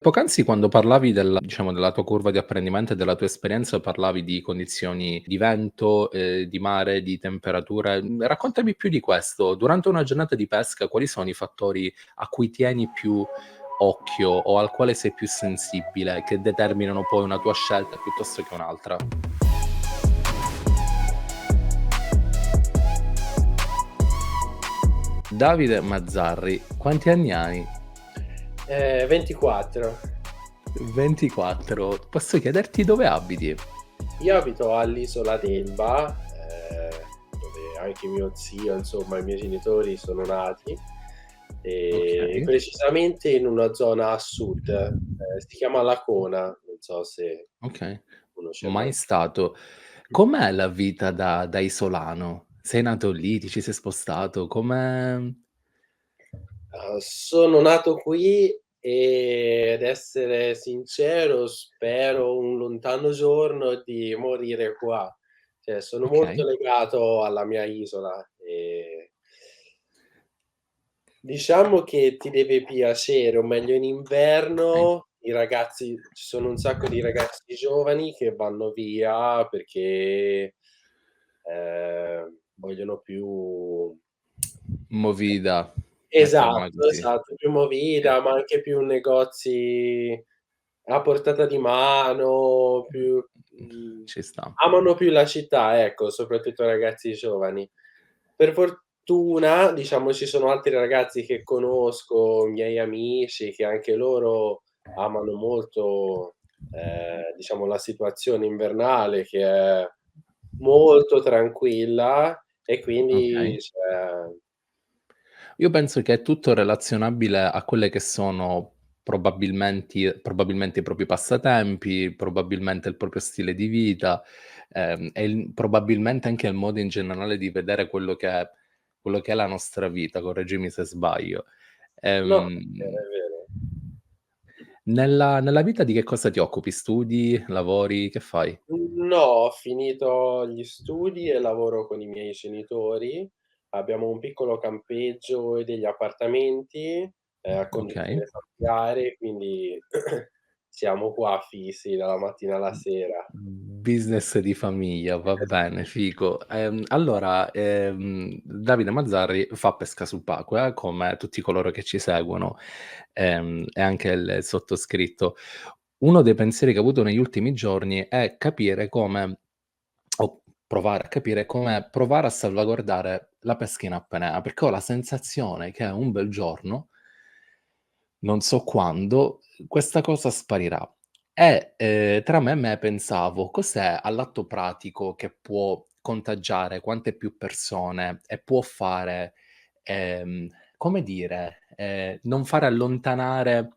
Poc'anzi quando parlavi diciamo, della tua curva di apprendimento e della tua esperienza, parlavi di condizioni di vento, di mare, di temperature. Raccontami più di questo. Durante una giornata di pesca, quali sono i fattori a cui tieni più occhio o al quale sei più sensibile, che determinano poi una tua scelta piuttosto che un'altra? Davide Mazzarri, quanti anni hai? 24. 24. Posso chiederti dove abiti? Io abito all'isola d'Elba, dove anche mio zio, insomma i miei genitori sono nati, Okay, precisamente in una zona a sud, si chiama Lacona, non so se okay. conosci Mai allora. stato. Com'è la vita da isolano? Sei nato lì, ti ci sei spostato? Com'è? Sono nato qui e ad essere sincero spero un lontano giorno di morire qua. Cioè sono molto Okay, legato alla mia isola, diciamo che ti deve piacere, o meglio in okay. inverno i ragazzi ci sono un sacco di ragazzi giovani che vanno via perché, vogliono più. Movida, mettiamola Esatto, così. esatto, più Okay. movida, ma anche più negozi a portata di mano, più Ci sta. amano più la città, ecco, soprattutto ragazzi giovani. Per fortuna, diciamo, ci sono altri ragazzi che conosco, miei amici, che anche loro amano molto, diciamo la situazione invernale che è molto tranquilla e quindi Okay. cioè Io penso che è tutto relazionabile a quelle che sono probabilmente i propri passatempi, probabilmente il proprio stile di vita, e probabilmente anche il modo in generale di vedere quello che è la nostra vita, correggimi se sbaglio. no, Ehm, è vero. nella vita di che cosa ti occupi? Studi, lavori, che fai? No, ho finito gli studi e lavoro con i miei genitori. Abbiamo un piccolo campeggio e degli appartamenti, a Okay. conduzione familiare, quindi siamo qua fissi dalla mattina alla sera. Business di famiglia, va bene, figo. Allora, Davide Mazzarri fa pesca subacquea, come tutti coloro che ci seguono, e anche il sottoscritto. Uno dei pensieri che ho avuto negli ultimi giorni è capire come o provare a capire come provare a salvaguardare la pesca in apnea, perché ho la sensazione che un bel giorno, non so quando, questa cosa sparirà. E, tra me e me pensavo: cos'è all'atto pratico che può contagiare quante più persone e può fare, come dire, non fare allontanare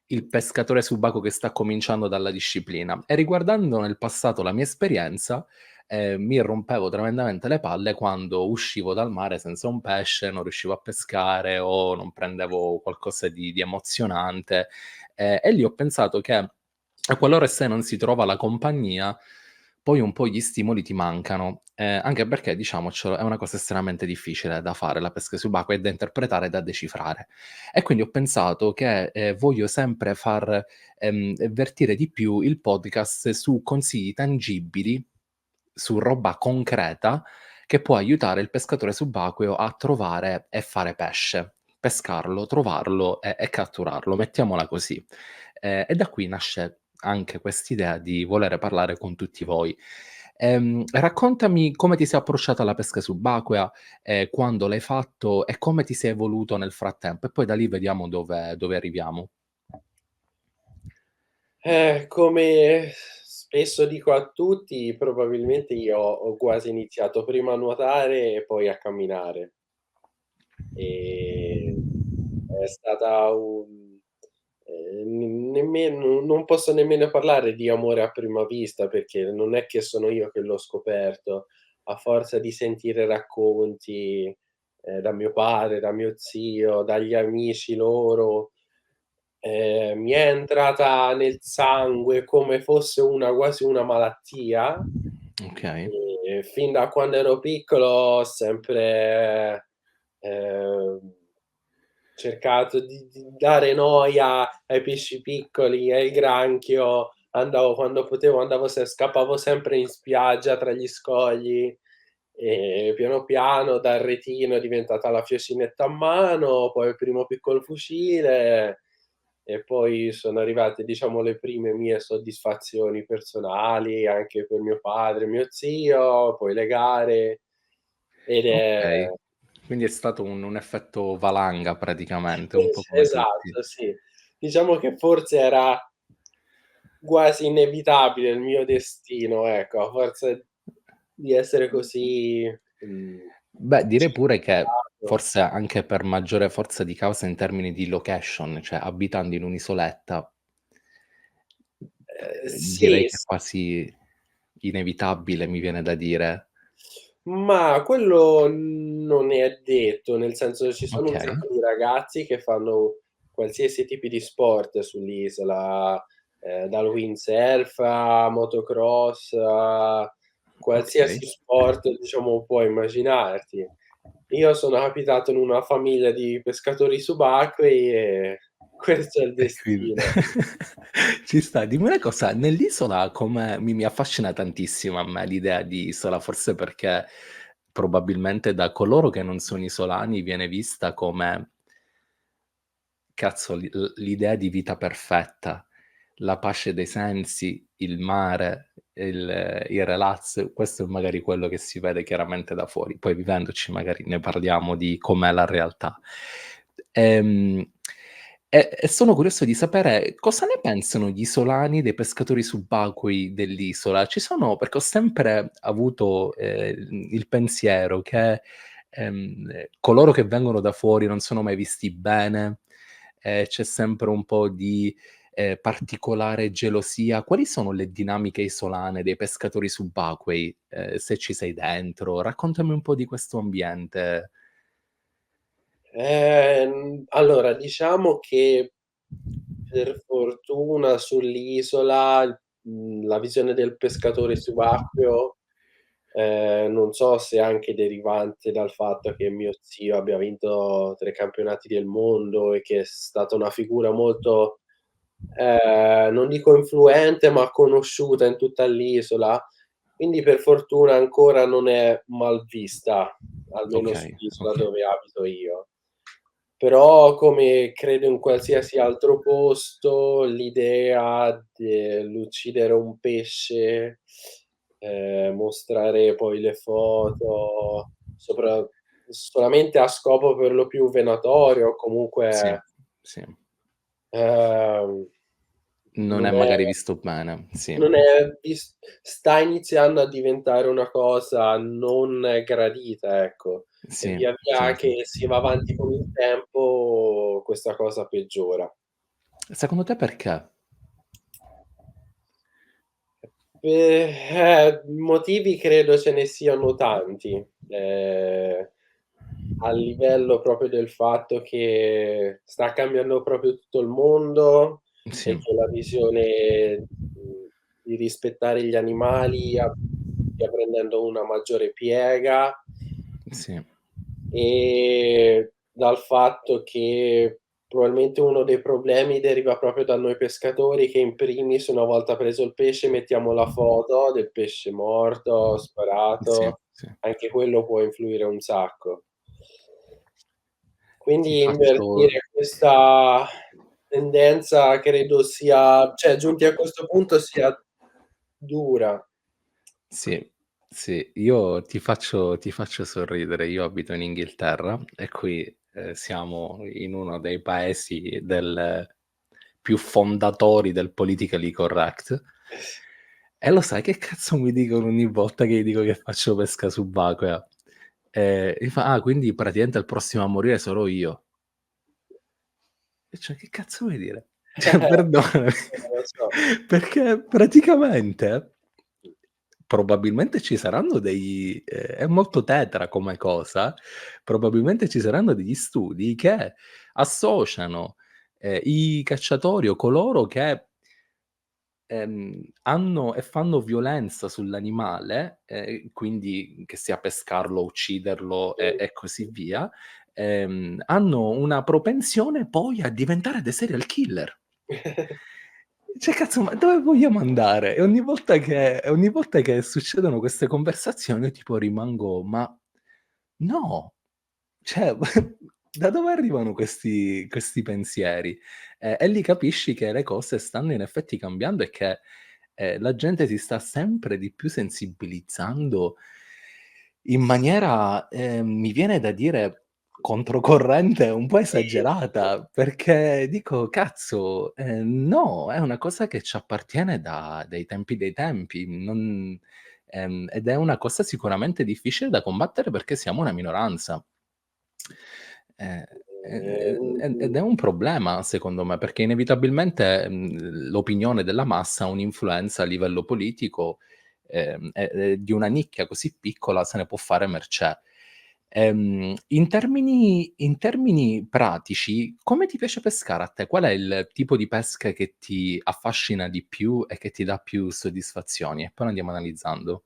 il pescatore subacqueo che sta cominciando dalla disciplina. E riguardando nel passato la mia esperienza, mi rompevo tremendamente le palle quando uscivo dal mare senza un pesce, non riuscivo a pescare o non prendevo qualcosa di emozionante. E lì ho pensato che qualora e se non si trova la compagnia, poi un po' gli stimoli ti mancano, anche perché diciamocelo è una cosa estremamente difficile da fare la pesca subacquea e da interpretare e da decifrare. E quindi ho pensato che, voglio sempre far, vertire di più il podcast su consigli tangibili, su roba concreta, che può aiutare il pescatore subacqueo a trovare e fare pesce. Pescarlo, trovarlo e catturarlo, mettiamola così. E da qui nasce anche quest'idea di volere parlare con tutti voi. Raccontami come ti sei approcciata alla pesca subacquea, quando l'hai fatto e come ti sei evoluto nel frattempo, e poi da lì vediamo dove arriviamo. Come spesso dico a tutti, probabilmente io ho quasi iniziato prima a nuotare e poi a camminare. Ehm, è stata un nemmeno non posso nemmeno parlare di amore a prima vista, perché non è che sono io che l'ho scoperto. A forza di sentire racconti, da mio padre, da mio zio, dagli amici loro, mi è entrata nel sangue come fosse una quasi una malattia, Okay, fin da quando ero piccolo ho sempre, ehm cercato di dare noia ai pesci piccoli, ai granchio, andavo quando potevo andavo scappavo sempre in spiaggia tra gli scogli e piano piano dal retino è diventata la fiocinetta a mano, poi il primo piccol fucile e poi sono arrivate, diciamo, le prime mie soddisfazioni personali, anche per mio padre e mio zio, poi le gare ed è Okay. Quindi è stato un effetto valanga praticamente, un po' come tutti. esatto, sì. Diciamo che forse era quasi inevitabile il mio destino, ecco, a forza di essere così, Beh, direi pure che circondato. forse anche per maggiore forza di causa in termini di location, cioè abitando in un'isoletta, direi Sì, che è quasi inevitabile, mi viene da dire. ma quello non è detto, nel senso ci sono un Okay, sacco di ragazzi che fanno qualsiasi tipi di sport sull'isola, dal windsurf a motocross a okay. qualsiasi sport, diciamo, puoi immaginarti. Io sono capitato in una famiglia di pescatori subacquei e questo è il E quindi destino. ci sta. Dimmi una cosa, nell'isola come mi affascina tantissimo a me l'idea di isola, forse perché probabilmente da coloro che non sono isolani viene vista come cazzo l'idea di vita perfetta, la pace dei sensi, il mare, il relax, questo è magari quello che si vede chiaramente da fuori. Poi vivendoci magari ne parliamo di com'è la realtà. Ehm, e sono curioso di sapere cosa ne pensano gli isolani dei pescatori subacquei dell'isola. Ci sono perché ho sempre avuto, il pensiero che, coloro che vengono da fuori non sono mai visti bene, c'è sempre un po' di, particolare gelosia. Quali sono le dinamiche isolane dei pescatori subacquei, se ci sei dentro? Raccontami un po' di questo ambiente. Allora diciamo che per fortuna sull'isola la visione del pescatore subacqueo, non so se anche derivante dal fatto che mio zio abbia vinto 3 campionati del mondo e che è stata una figura molto, non dico influente, ma conosciuta in tutta l'isola, quindi per fortuna ancora non è mal vista, almeno Okay, sull'isola okay. dove abito io. Però, come credo in qualsiasi altro posto, l'idea dell'uccidere un pesce, mostrare poi le foto, solamente a scopo per lo più venatorio o Sì, comunque, sì. ehm, Non è non è magari visto bene, sì. non è vis sta iniziando a diventare una cosa non gradita, ecco, e Sì, via via sì, sì. che si va avanti con il tempo questa cosa peggiora. Secondo te perché? Motivi credo ce ne siano tanti, a livello proprio del fatto che sta cambiando proprio tutto il mondo Sì, e che la visione, di rispettare gli animali stia prendendo una maggiore piega. sì, Dal fatto che probabilmente uno dei problemi deriva proprio da noi pescatori che in primis una volta preso il pesce mettiamo la foto del pesce morto, sì, sparato, sì. anche quello può influire un sacco. Ti Quindi faccio invertire questa tendenza credo sia cioè giunti a questo punto sia dura. Sì, sì, io ti faccio sorridere. Io abito in Inghilterra e qui, siamo in uno dei paesi più fondatori del politically correct. E lo sai che cazzo mi dicono ogni volta che gli dico che faccio pesca subacquea? Mi fa: "Ah, quindi praticamente il prossimo a morire sarò io". E cioè che cazzo vuoi dire? Cioè perdonami, Non lo so. perché praticamente probabilmente ci saranno degli è molto tetra come cosa, probabilmente ci saranno degli studi che associano, i cacciatori o coloro che hanno e fanno violenza sull'animale, quindi che sia pescarlo, ucciderlo Mh. e così via, hanno una propensione poi a diventare dei serial killer. Cioè cazzo, ma dove vogliamo andare? E ogni volta che succedono queste conversazioni io tipo rimango: "Ma no, cioè da dove arrivano questi pensieri?" E lì capisci che le cose stanno in effetti cambiando e che, la gente si sta sempre di più sensibilizzando in maniera, mi viene da dire controcorrente, un po' Sì, esagerata, perché dico: "Cazzo, no, è una cosa che ci appartiene da dai tempi dei tempi, non ed è una cosa sicuramente difficile da combattere perché siamo una minoranza." Ehm, ed mhmm, è un problema secondo me, perché inevitabilmente, l'opinione della massa ha un'influenza a livello politico, e di una nicchia così piccola se ne può fare mercé. In termini pratici, come ti piace pescare a te? Qual è il tipo di pesca che ti affascina di più e che ti dà più soddisfazioni? E poi andiamo analizzando.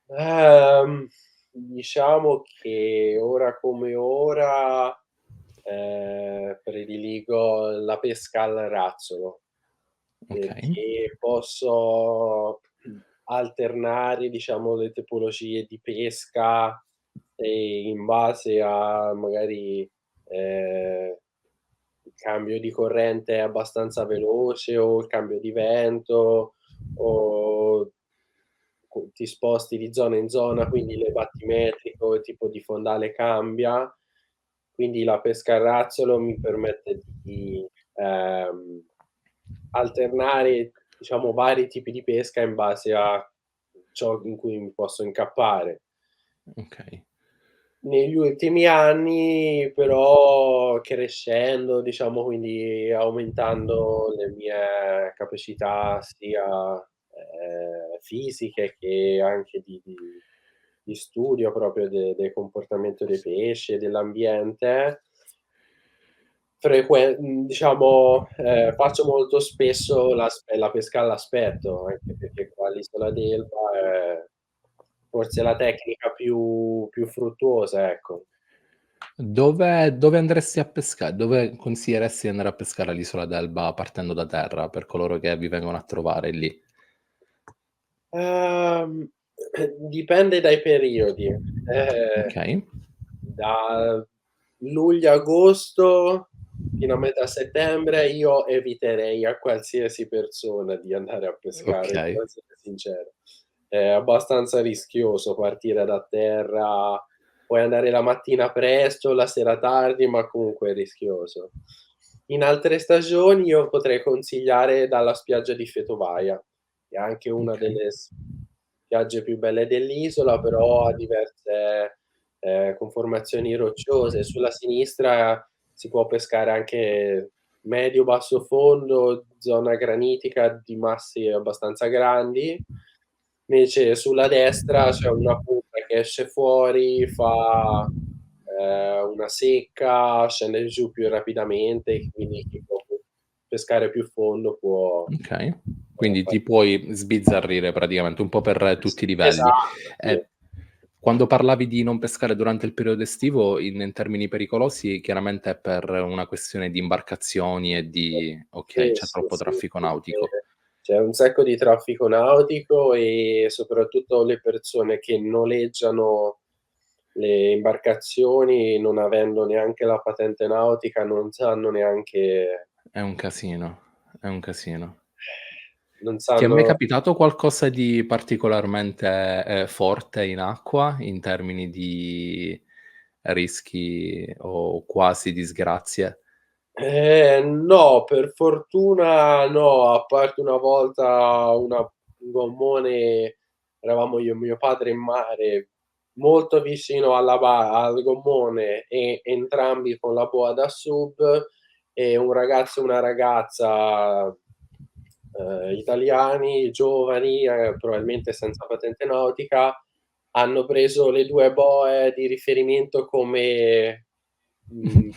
ehm, diciamo che ora come ora, prediligo la pesca al razzolo, Okay, perché posso alternare, diciamo, le tipologie di pesca, in base a magari, il cambio di corrente è abbastanza veloce o il cambio di vento o ti sposti di zona in zona, quindi le battimetrico, il tipo di fondale cambia. Quindi la pesca a razzolo mi permette di, alternare, diciamo, vari tipi di pesca in base a ciò in cui mi posso incappare. okay, Negli ultimi anni però crescendo, diciamo, quindi aumentando le mie capacità sia, fisiche che anche di studio proprio del comportamento dei pesci e dell'ambiente, diciamo, faccio molto spesso la pesca all'aspetto, anche perché qua all'isola d'Elba è forse la tecnica più fruttuosa, ecco. Dove andresti a dove consiglieresti di andare a pescare all'isola d'Elba partendo da terra, per coloro che vi vengono a trovare lì? Ehm, dipende dai periodi. Okay, Da luglio-agosto fino a metà settembre io eviterei a qualsiasi persona di andare a pescare, devo okay, essere sincero. È abbastanza rischioso partire da terra, puoi andare la mattina presto, la sera tardi, ma comunque è rischioso. In altre stagioni io potrei consigliare dalla spiaggia di Fetovaia, che è anche una okay, delle spiagge più belle dell'isola, però ha diverse, conformazioni rocciose. Sulla sinistra si può pescare anche medio basso fondo, zona granitica di massi abbastanza grandi. Invece sulla destra c'è una punta che esce fuori, fa, una secca, scende giù più rapidamente, quindi chi può pescare più fondo okay. può Quindi fare ti puoi sbizzarrire praticamente un po' per tutti i livelli. esatto, sì. E quando parlavi di non pescare durante il periodo estivo, in termini pericolosi, chiaramente è per una questione di imbarcazioni e di okay, Sì, c'è sì, troppo sì, traffico nautico. perché c'è un sacco di traffico nautico e soprattutto le persone che noleggiano le imbarcazioni, non avendo neanche la patente nautica, non sanno neanche È un casino, è un casino. non Ti è mai sanno capitato qualcosa di particolarmente, forte in acqua, in termini di rischi o quasi disgrazie? no, per fortuna no, a parte una volta un gommone, eravamo io e mio padre in mare, molto vicino al gommone e entrambi con la boa da sub e un ragazzo e una ragazza, italiani, giovani, probabilmente senza patente nautica, hanno preso le 2 boe di riferimento come, mhmm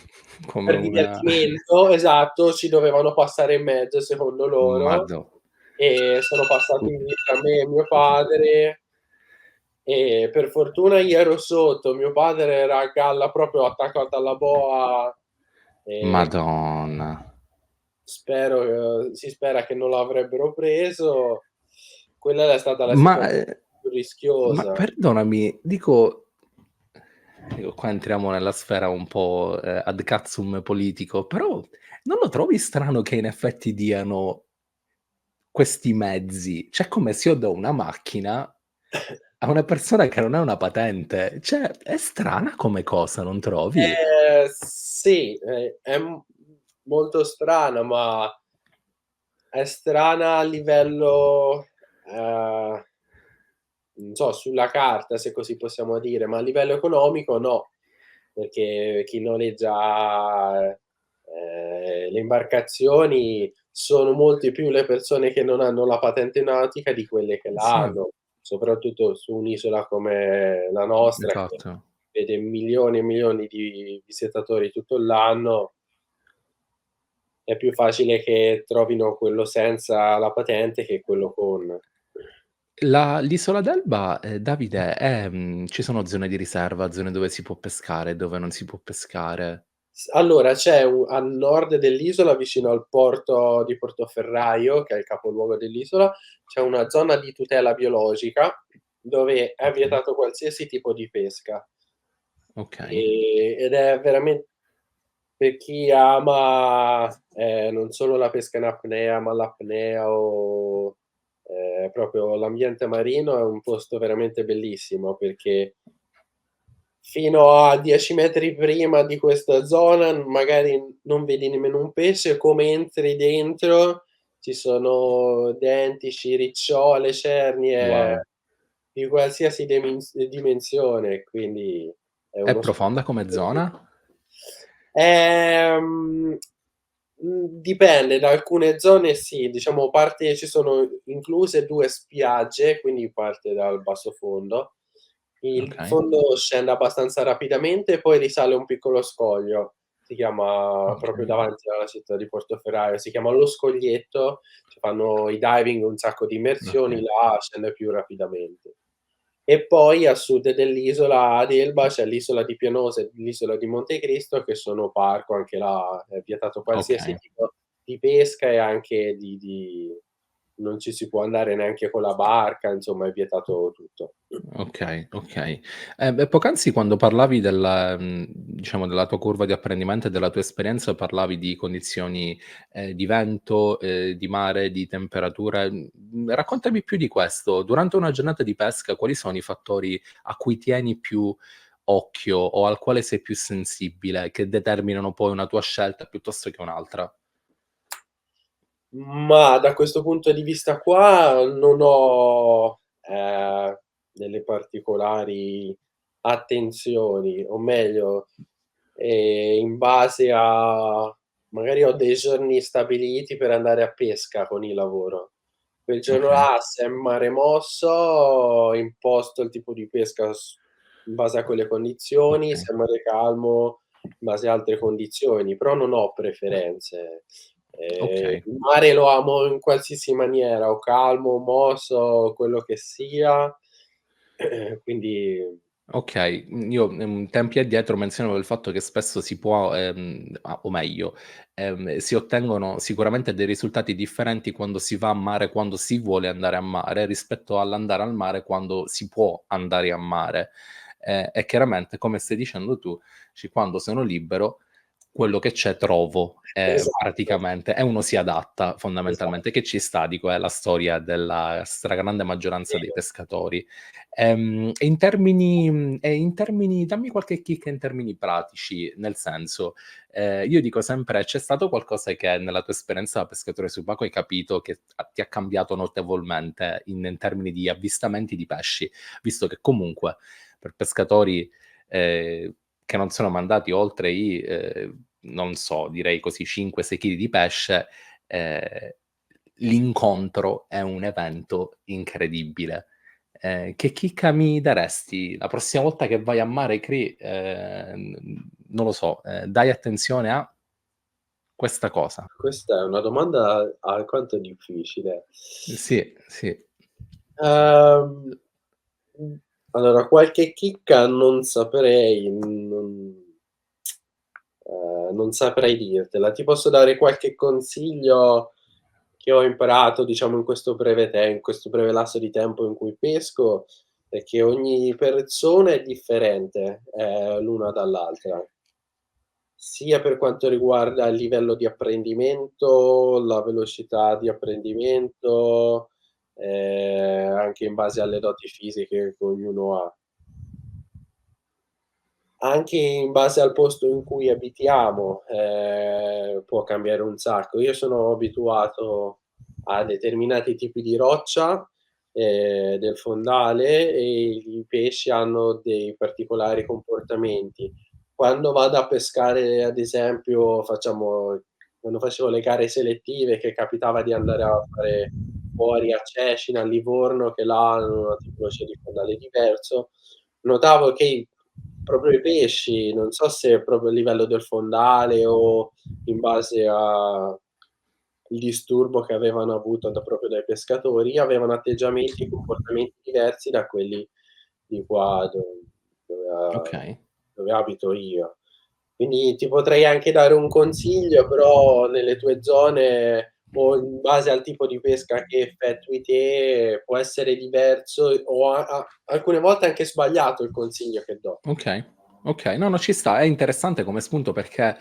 Come per una divertimento, esatto, ci dovevano passare in mezzo secondo loro, madò. e sono passati a me e mio padre, e per fortuna io ero sotto, mio padre era a galla proprio attaccato alla boa, e Madonna. si spera che non l'avrebbero preso. Quella è stata la Ma, situazione più ma rischiosa. perdonami, dico qua entriamo nella sfera un po', ad cazzum politico, però non lo trovi strano che in effetti diano questi mezzi? Cioè, come se io do una macchina a una persona che non ha una patente. Cioè, è strana come cosa, non trovi? Sì, è molto strana, ma è strana a livello, ehm, non so, sulla carta, se così possiamo dire, ma a livello economico no, perché chi noleggia, le imbarcazioni sono molte più le persone che non hanno la patente nautica di quelle che la Sì, hanno, soprattutto su un'isola come la nostra che esatto. vede milioni e milioni di visitatori tutto l'anno. È più facile che trovino quello senza la patente che quello con. L'isola d'Elba, Davide, ci sono zone di riserva, zone dove si può pescare, dove non si può pescare? Allora c'è a nord dell'isola, vicino al porto di Portoferraio, che è il capoluogo dell'isola, c'è una zona di tutela biologica, dove è Okay, vietato qualsiasi tipo di pesca. okay, Ed è veramen per chi ama, non solo la pesca in apnea, ma l'apnea o, proprio l'ambiente marino, è un posto veramente bellissimo, perché fino a 10 metri prima di questa zona magari non vedi nemmeno un pesce, come entri dentro ci sono denti, ricciole, wow. cernie di qualsiasi dimensione, quindi è È uno profonda come spettacolo. zona? Ehm, dipende, da alcune zone sì, diciamo parte ci sono incluse 2 spiagge, quindi parte dal bassofondo. Il Okay, fondo scende abbastanza rapidamente e poi risale un piccolo scoglio. Si chiama proprio okay, davanti alla città di Portoferraio, si chiama Lo Scoglietto, ci fanno i diving, un sacco di immersioni, okay, là scende più rapidamente. E poi a sud dell'isola ad Elba c'è l'isola di Pianosa e l'isola di Montecristo che sono parco, anche là è vietato qualsiasi okay. tipo di pesca e anche di non ci si può andare neanche con la barca, insomma è vietato tutto. Okay, okay. Beh, poc'anzi quando parlavi diciamo della tua curva di apprendimento e della tua esperienza, parlavi di condizioni, di vento, di mare, di temperature. Raccontami più di questo. Durante una giornata di pesca, quali sono i fattori a cui tieni più occhio o al quale sei più sensibile, che determinano poi una tua scelta piuttosto che un'altra? Ma da questo punto di vista qua non ho, delle particolari attenzioni, o meglio, in base a magari ho dei giorni stabiliti per andare a pesca con il lavoro. Quel giorno Okay, là, se è mare mosso, imposto il tipo di pesca in base a quelle condizioni, okay, se è mare calmo in base a altre condizioni, però non ho preferenze. okay. Il mare lo amo in qualsiasi maniera, o calmo, o mosso, quello che sia, quindi Okay, io, tempi addietro menzionavo il fatto che spesso si può, o meglio, si ottengono sicuramente dei risultati differenti quando si va a mare, quando si vuole andare a mare, rispetto all'andare al mare quando si può andare a mare. E chiaramente, come stai dicendo tu, dici: "Quando sono libero, quello che c'è trovo", esatto, praticamente, e uno si adatta esa fondamentalmente, che ci sta, dico, è la storia della stragrande maggioranza dei sì. pescatori. E in termini dammi qualche chicca in termini pratici, nel senso, io dico sempre: c'è stato qualcosa che nella tua esperienza da pescatore subacqueo hai capito che ti ha cambiato notevolmente in termini di avvistamenti di pesci? Visto che comunque per pescatori, che non sono mandati oltre i, non so, direi così 5, 6 chili di pesce, ehm, l'incontro è un evento incredibile. Che chicca mi daresti la prossima volta che vai a mare non lo so, dai attenzione a questa cosa. Questa è una domanda alquanto difficile. Sì, sì. Ehm, mhmm Allora qualche chicca non saprei, non saprei dirtela. Ti posso dare qualche consiglio che ho imparato, diciamo, in questo breve lasso di tempo in cui pesco, è che ogni persona è differente, l'una dall'altra. Sia per quanto riguarda il livello di apprendimento, la velocità di apprendimento, anche in base alle doti fisiche che ognuno ha. Anche in base al posto in cui abitiamo, può cambiare un sacco. Io sono abituato a determinati tipi di roccia, del fondale e i pesci hanno dei particolari comportamenti. Quando vado a pescare, ad esempio, quando facevo le gare selettive che capitava di andare a fare fuori a Cecina, a Livorno, che là hanno una tipologia di fondale diverso, notavo che proprio i pesci, non so se è proprio a livello del fondale o in base a il disturbo che avevano avuto proprio dai pescatori, avevano atteggiamenti e comportamenti diversi da quelli di qua dove a Okay. dove abito io. Quindi ti potrei anche dare un consiglio, però nelle tue zone o in base al tipo di pesca che effettui te, può essere diverso o alcune volte anche sbagliato il consiglio che do. Okay, okay. No, no, ci sta. È interessante come spunto perché,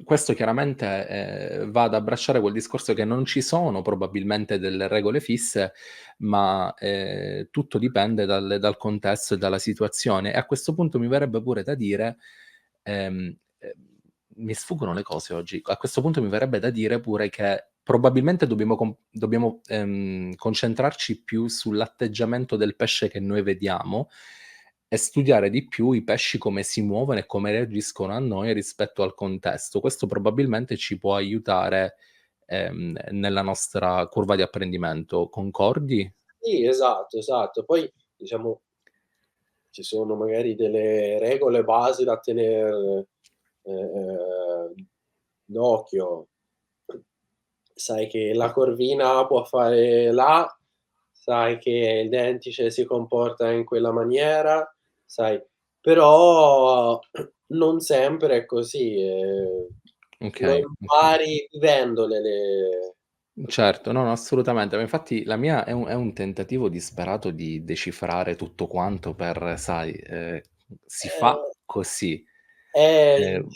questo chiaramente, va ad abbracciare quel discorso che non ci sono probabilmente delle regole fisse, ma, tutto dipende dal contesto e dalla situazione. E a questo punto mi verrebbe pure da dire, mi sfuggono le cose oggi. A questo punto mi verrebbe da dire pure che probabilmente dobbiamo, concentrarci più sull'atteggiamento del pesce che noi vediamo e studiare di più i pesci come si muovono e come reagiscono a noi rispetto al contesto. Questo probabilmente ci può aiutare, nella nostra curva di apprendimento. Concordi? Sì, esatto, esatto. Poi diciamo ci sono magari delle regole basi da d'occhio. Sai che la corvina può fare là, sai che il dentice si comporta in quella maniera, sai però non sempre è così, lo Okay, okay. impari vivendole le Certo, no, no, assolutamente. Ma infatti la mia è un tentativo disperato di decifrare tutto quanto per sai, si fa eh, così. il Ehm,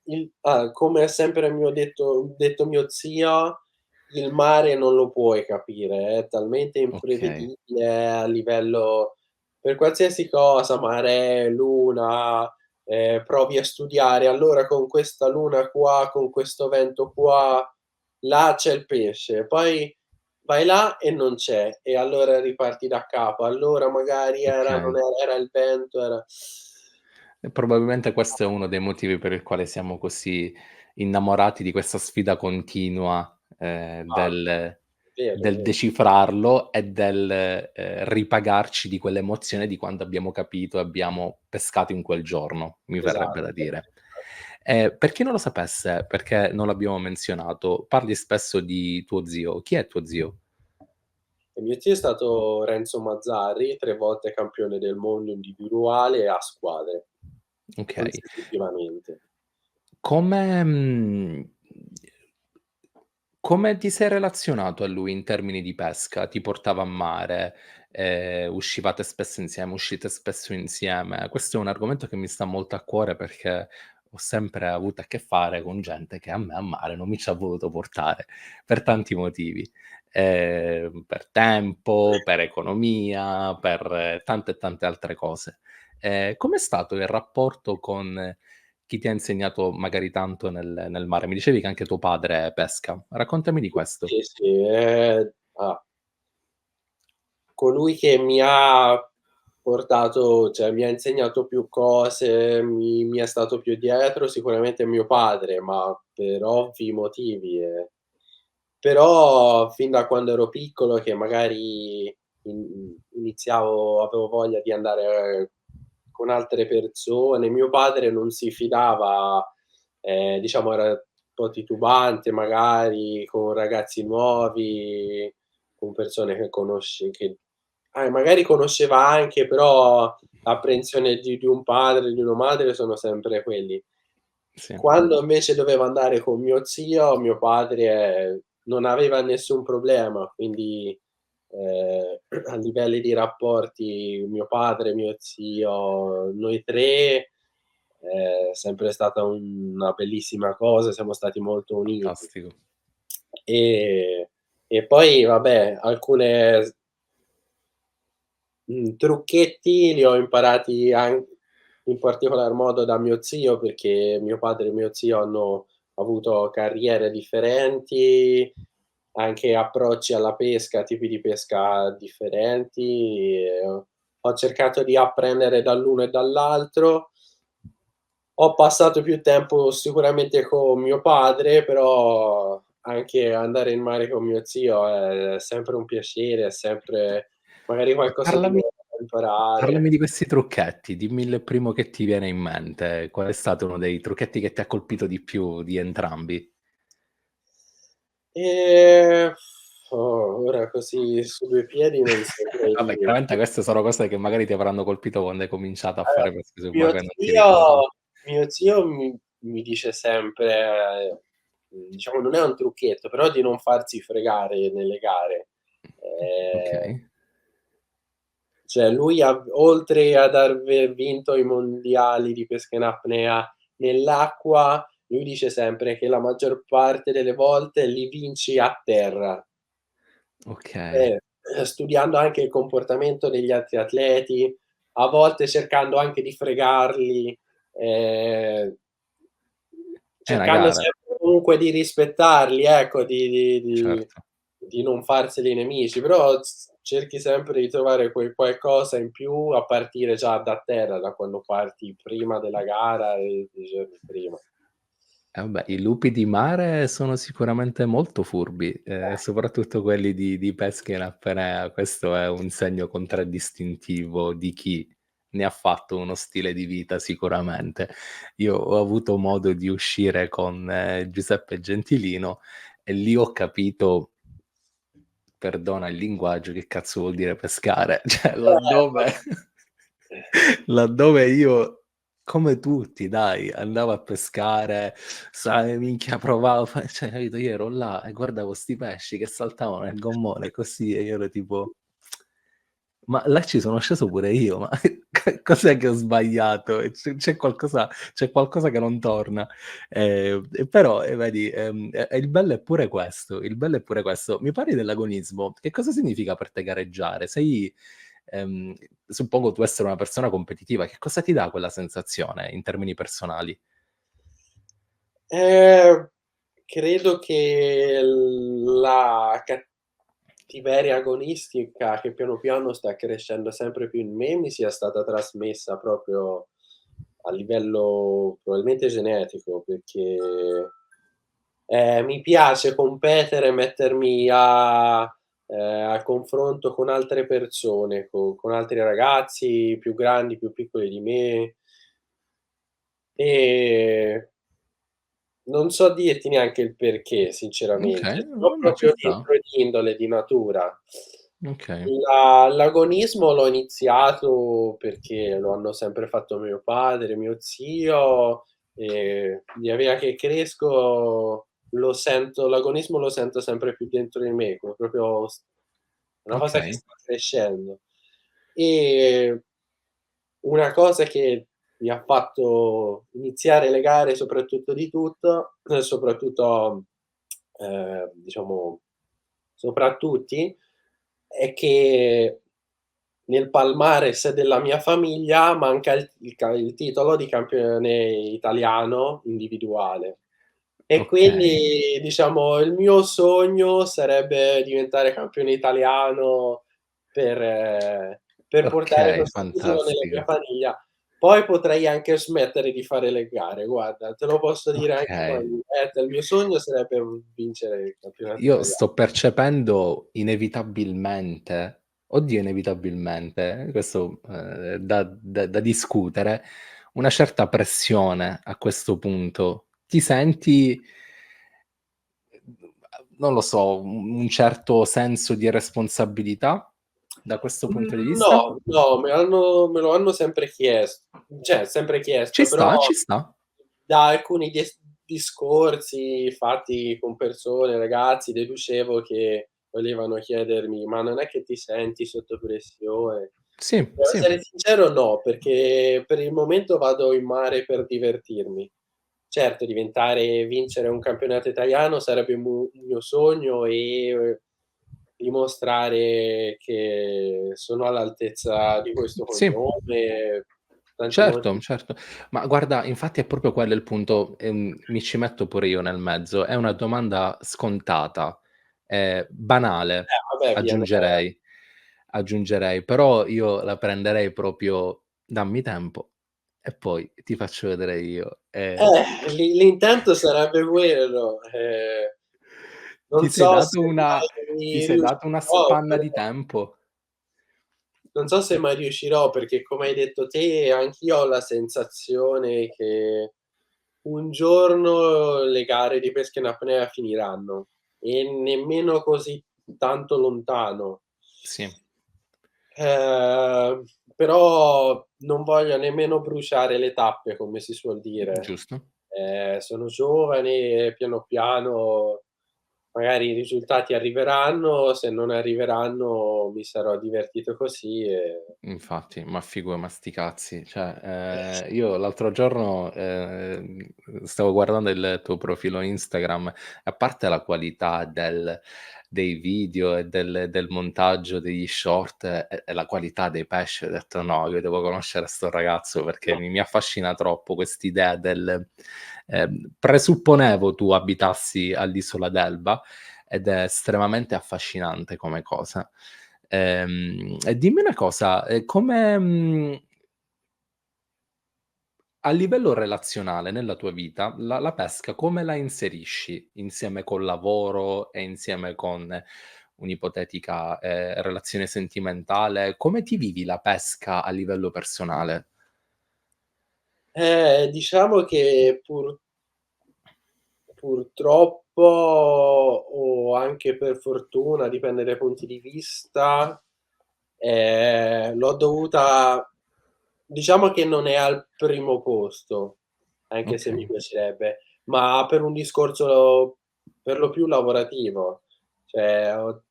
dis come ha sempre detto mio zio, il mare non lo puoi capire, è talmente okay, imprevedibile a livello per qualsiasi cosa, maree, luna, provi a studiare, allora con questa luna qua, con questo vento qua, là c'è il pesce, poi vai là e non c'è, e allora riparti da capo. Allora magari era non okay. era il vento, era E probabilmente questo è uno dei motivi per il quale siamo così innamorati di questa sfida continua, ah, vero, del vero. decifrarlo e del, ripagarci di quell'emozione di quando abbiamo capito e abbiamo pescato in quel giorno, mi verrebbe Esatto, da dire. esatto. Per chi non lo sapesse, perché non l'abbiamo menzionato, parli spesso di tuo zio. Chi è tuo zio? E mio zio è stato Renzo Mazzarri, 3 volte campione del mondo individuale e a squadre, Okay. consecutivamente. Come come ti sei relazionato a lui in termini di pesca? Ti portava a mare, uscivate spesso insieme, uscite spesso insieme? Questo è un argomento che mi sta molto a cuore perché ho sempre avuto a che fare con gente che a me a mare non mi ci ha voluto portare per tanti motivi. Per tempo, per economia, per tante e tante altre cose. Com'è stato il rapporto con chi ti ha insegnato magari tanto nel mare? Mi dicevi che anche tuo padre pesca. Raccontami di questo. Sì, sì, colui che mi ha portato cioè mi ha insegnato più cose, mi è stato più dietro sicuramente è mio padre, ma per ovvi motivi, però fin da quando ero piccolo che magari iniziavo avevo voglia di andare con altre persone, mio padre non si fidava, diciamo era un po' titubante magari con ragazzi nuovi, con persone che magari conosceva anche, però l'apprensione di un padre, di una madre sono sempre quelli. Sì. Quando invece doveva andare con mio padre non aveva nessun problema, quindi, a livelli di rapporti mio padre, mio zio, noi 3, è sempre stata una bellissima cosa, siamo stati molto uniti. Fantastico. E e poi vabbè, alcune trucchetti li ho imparati in particolar modo da mio zio, perché mio padre e mio zio hanno avuto carriere differenti, anche approcci alla pesca, tipi di pesca differenti, e ho cercato di apprendere dall'uno e dall'altro. Ho passato più tempo sicuramente con mio padre, però anche andare in mare con mio zio è sempre un piacere, è sempre magari qualcosa di Parlami nuovo da imparare. parlami di questi trucchetti, dimmi il primo che ti viene in mente. Qual è stato uno dei trucchetti che ti ha colpito di più di entrambi? Ehm, ora così su due piedi non saprei Vabbè, dirti. chiaramente queste sono cose che magari ti avranno colpito quando hai cominciato a Allora, fare pesca mio subacquea e non ti ricordi. zio mio zio mi dice sempre, diciamo non è un trucchetto, però di non farsi fregare nelle gare. Ehm Okay. Cioè lui oltre ad aver vinto i mondiali di pesca in apnea nell'acqua, lui dice sempre che la maggior parte delle volte li vinci a terra. Okay. Eh, studiando anche il comportamento degli altri atleti, a volte cercando anche di fregarli, ehm, È una cercando gara, sempre comunque di rispettarli, ecco, certo. di non farseli nemici, però cerchi sempre di trovare quel qualcosa in più a partire già da terra, da quando parti prima della gara e i giorni prima. Eh vabbè, i lupi di mare sono sicuramente molto furbi, soprattutto quelli di pesca in apnea. Questo è un segno contraddistintivo di chi ne ha fatto uno stile di vita sicuramente. Io ho avuto modo di uscire con Giuseppe Gentilino e lì ho capito, perdona il linguaggio, che cazzo vuol dire pescare. Cioè Ma laddove io, come tutti dai, andavo a pescare, sai minchia provavo, cioè capito, io ero là e guardavo 'sti pesci che saltavano nel gommone così e io ero tipo: "Ma là ci sono sceso pure io, ma cos'è che ho sbagliato? E c'è qualcosa che non torna". E però, vedi, e il bello è pure questo, il bello è pure questo. Mi parli dell'agonismo, che cosa significa per te gareggiare? Ehm, Suppongo tu essere una persona competitiva, che cosa ti dà quella sensazione in termini personali? Ehm, credo che la cattiveria agonistica che piano piano sta crescendo sempre più in me, mi sia stata trasmessa proprio a livello probabilmente genetico, perché, mi piace competere, mettermi a confronto con altre persone, con altri ragazzi più grandi, più piccoli di me. E non so dirti neanche il perché Okay, sinceramente, però no, ma ci proprio sta. dentro di indole, di natura. Okay, L'agonismo l'ho iniziato perché lo hanno sempre fatto mio padre, mio zio, e via via che cresco l'agonismo lo sento sempre più dentro di me, come proprio una cosa che okay, sta crescendo. E una cosa che mi ha fatto iniziare le gare soprattutto, diciamo sopra a tutti, è che nel palmares della mia famiglia manca il titolo di campione italiano individuale. E okay, quindi diciamo il mio sogno sarebbe diventare campione italiano per portare okay, questo titolo nella mia fantastico. famiglia. Poi potrei anche smettere di fare le gare, guarda, te lo posso dire anche Okay. oggi. Il mio sogno sarebbe vincere il campionato Io italiano. sto percependo inevitabilmente, oddio inevitabilmente, questo, da discutere, una certa pressione a questo punto. Ti senti, non lo so, un certo senso di responsabilità? da questo punto di vista? No, no, me lo hanno sempre cioè sempre chiesto, però Ci sta. da alcuni discorsi fatti con persone, ragazzi, deducevo che volevano chiedermi: "Ma non è che ti senti sotto pressione?" Sì, Devo sì. essere sincero no, perché per il momento vado in mare per divertirmi. Certo, vincere un campionato italiano sarebbe un mio sogno e dimostrare che sono all'altezza di questo Sì. cognome, tanti Certo, moti certo. Ma guarda, infatti è proprio quello il punto, mi ci metto pure io nel mezzo. È una domanda scontata, banale, vabbè viene aggiungerei, però io la prenderei proprio: "Dammi tempo e poi ti faccio vedere io". l'intento sarebbe quello, Ti non sei so dato se una ti mai sei dato una riuscirò, spanna però di tempo. non so se mai riuscirò, perché come hai detto te, anch'io ho la sensazione che un giorno le gare di pesca in apnea finiranno e nemmeno così tanto lontano. Sì, Però non voglio nemmeno bruciare le tappe, come si suol dire. giusto. Sono giovane e piano piano magari i risultati arriveranno, se non arriveranno mi sarò divertito così e Infatti, ma 'sti cazzi. Cioè, io l'altro giorno, stavo guardando il tuo profilo Instagram, a parte la qualità dei video e del montaggio degli short e la qualità dei pesci, ho detto: "No, io devo conoscere 'sto ragazzo perché mi affascina troppo quest'idea presupponevo tu abitassi all'isola d'Elba ed è estremamente affascinante come cosa. E dimmi una cosa, come a livello relazionale nella tua vita, la pesca come la inserisci insieme col lavoro e insieme con un'ipotetica, relazione sentimentale? Come ti vivi la pesca a livello personale? diciamo che purtroppo o anche per fortuna, dipende dai punti di vista, l'ho dovuta diciamo che non è al primo posto, anche se mi Okay, piacerebbe, ma per un discorso per lo più lavorativo. Cioè, ho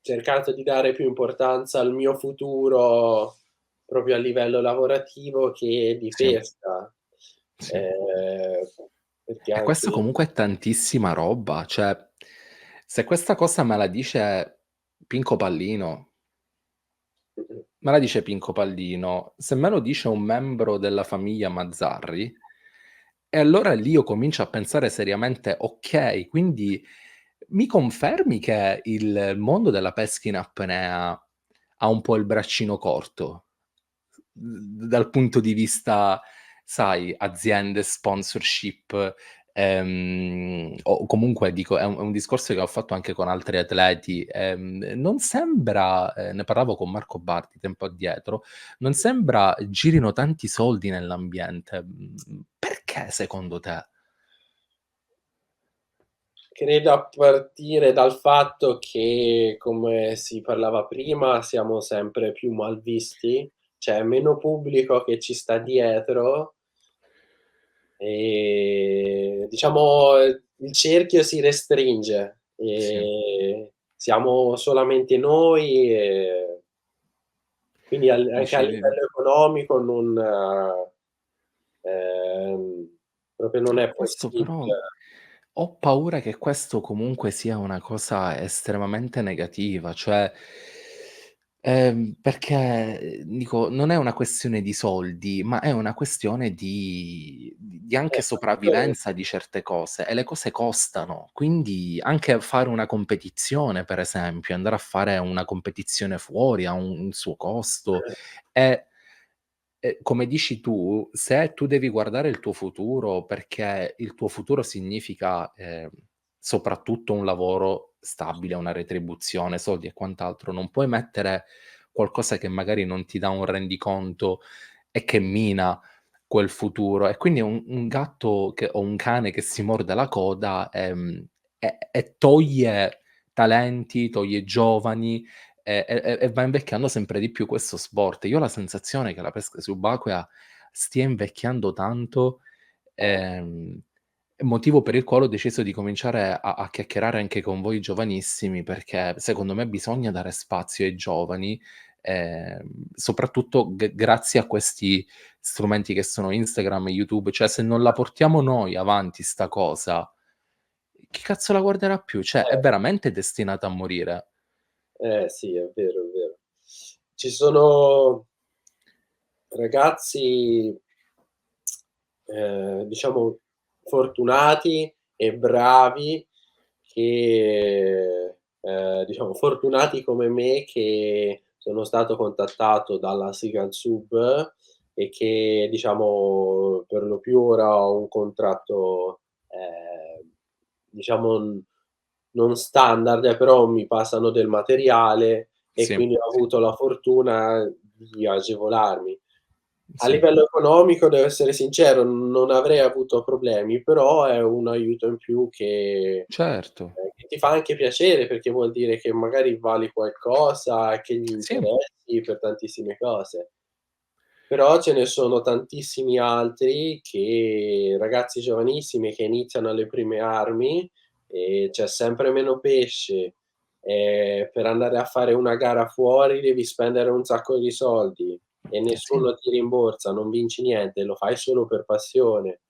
cercato di dare più importanza al mio futuro proprio a livello lavorativo che di sì, pesca. sì. Ehm, perché E questo anche comunque è tantissima roba, cioè se questa cosa me la dice Pinco Pallino mh-mh. me la dice Pinco Pallino, se me lo dice un membro della famiglia Mazzarri, e allora lì io comincio a pensare seriamente: okay, quindi mi confermi che il mondo della pesca in apnea ha un po' il braccino corto? Dal punto di vista, sai, aziende, sponsorship, o comunque dico è un discorso che ho fatto anche con altri atleti, non sembra ne parlavo con Marco Bardi tempo addietro, non sembra girino tanti soldi nell'ambiente. Perché secondo te? Credo a partire dal fatto che, come si parlava prima, siamo sempre più malvisti, c'è meno pubblico che ci sta dietro, diciamo il cerchio si restringe, Sì, siamo solamente noi quindi anche a dici livello economico non ehm, proprio non è questo possibile. però ho paura che questo comunque sia una cosa estremamente negativa, cioè, perché, dico, non è una questione di soldi, ma è una questione di anche Questo sopravvivenza di certe cose e le cose costano. Quindi anche fare una competizione, per esempio, andare a fare una competizione fuori ha un suo costo e come dici tu, se tu devi guardare il tuo futuro, perché il tuo futuro significa, soprattutto un lavoro stabile, una retribuzione, soldi e quant'altro, non puoi mettere qualcosa che magari non ti dà un rendiconto e che mina quel futuro. E quindi un gatto che o un cane che si morde la coda, e toglie talenti, toglie giovani, e va invecchiando sempre di più questo sport. Io ho la sensazione che la pesca subacquea stia invecchiando tanto, ehm, motivo per il quale ho deciso di cominciare a chiacchierare anche con voi giovanissimi, perché secondo me bisogna dare spazio ai giovani, soprattutto grazie a questi strumenti che sono Instagram e YouTube. Cioè, se non la portiamo noi avanti 'sta cosa, chi cazzo la guarderà più? Cioè, è Eh, veramente destinata a morire. sì, è vero, è vero. Ci sono ragazzi, diciamo fortunati e bravi che diciamo fortunati come me che sono stato contattato dalla Sigal Sub e che diciamo per lo più ora ho un contratto, diciamo non standard, però mi passano del materiale e Sì, quindi ho avuto la fortuna di agevolarmi. A sì, livello economico, devo essere sincero, non avrei avuto problemi, però è un aiuto in più certo. che ti fa anche piacere, perché vuol dire che magari vali qualcosa, che gli Sì, interessi per tantissime cose. Però ce ne sono tantissimi altri che ragazzi giovanissimi che iniziano alle prime armi e c'è sempre meno pesce, per andare a fare una gara fuori devi spendere un sacco di soldi e sì, nessuno ti rimborsa, non vinci niente, lo fai solo per passione.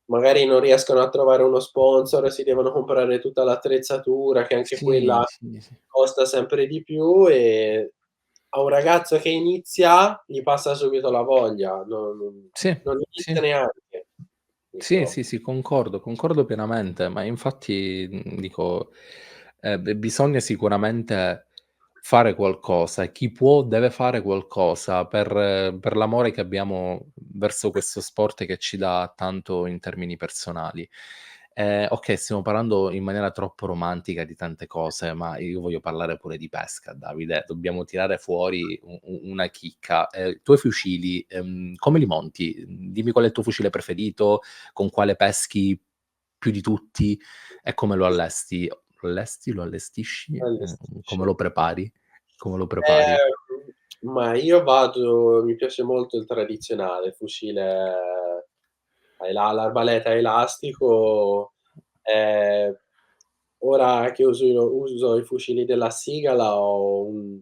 Magari non riescono a trovare uno sponsor, si devono comprare tutta l'attrezzatura, che anche sì, quella sì, sì. costa sempre di più e a un ragazzo che inizia gli passa subito la voglia, Sì, non sì. inizia neanche, Sì, purtroppo. sì, sì, concordo, concordo pienamente, ma infatti, dico, bisogna sicuramente fare qualcosa e chi può deve fare qualcosa per l'amore che abbiamo verso questo sport che ci dà tanto in termini personali. Okay, stiamo parlando in maniera troppo romantica di tante cose, ma io voglio parlare pure di pesca, Davide. Dobbiamo tirare fuori u una chicca. I tuoi fucili, come li monti? Dimmi qual è il tuo fucile preferito, con quale peschi più di tutti e come lo allesti. Lo allesti? Lo allestisci? Come Allestisce. lo prepari? Come lo prepari? Ma io vado mi piace molto il tradizionale, fucile hai l'arbaleta a elastico, ehm, ora che uso i fucili della Sigala ho un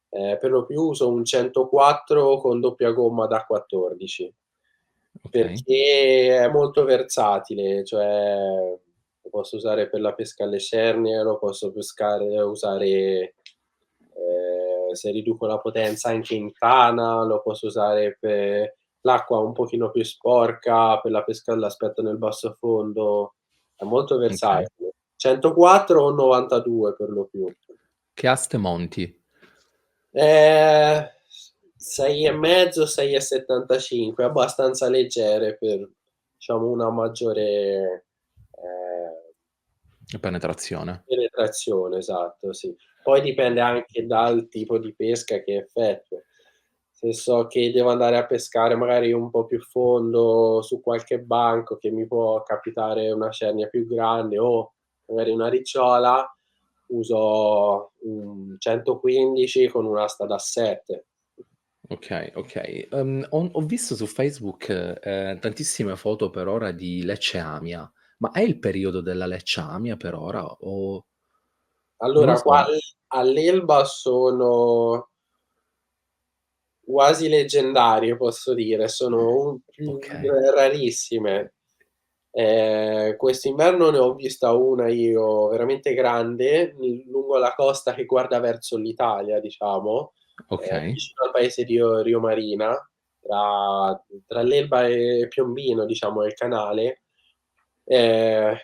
per lo più uso un 104 con doppia gomma da 14. Okay, Perché è molto versatile, cioè lo posso usare per la pesca alle cernie, lo posso usare, se riduco la potenza anche in tana, lo posso usare per l'acqua un pochino più sporca, per la pesca all'aspetto nel bassofondo, è molto okay. versatile. 104 o 92 per lo più. Che aste monti? S 6 e mezzo, 6,75, abbastanza leggere per, diciamo, una maggiore, ehm, Penetrazione. penetrazione, esatto, sì. Poi dipende anche dal tipo di pesca che effettuo. Se so che devo andare a pescare magari un po' più fondo su qualche banco, che mi può capitare una cernia più grande o magari una ricciola, uso un 115 con un'asta da 7. Okay, okay. Ho visto su Facebook, tantissime foto per ora di Lecce Amia, ma è il periodo della Lecce Amia per ora o non lo Allora qua so. all'Elba sono quasi leggendarie, posso dire, sono un più Okay, rarissime. Quest'inverno ne ho vista una io veramente grande, lungo la costa che guarda verso l'Italia, diciamo, okay, vicino al paese di Rio Marina, tra l'Elba e Piombino, diciamo, è il canale.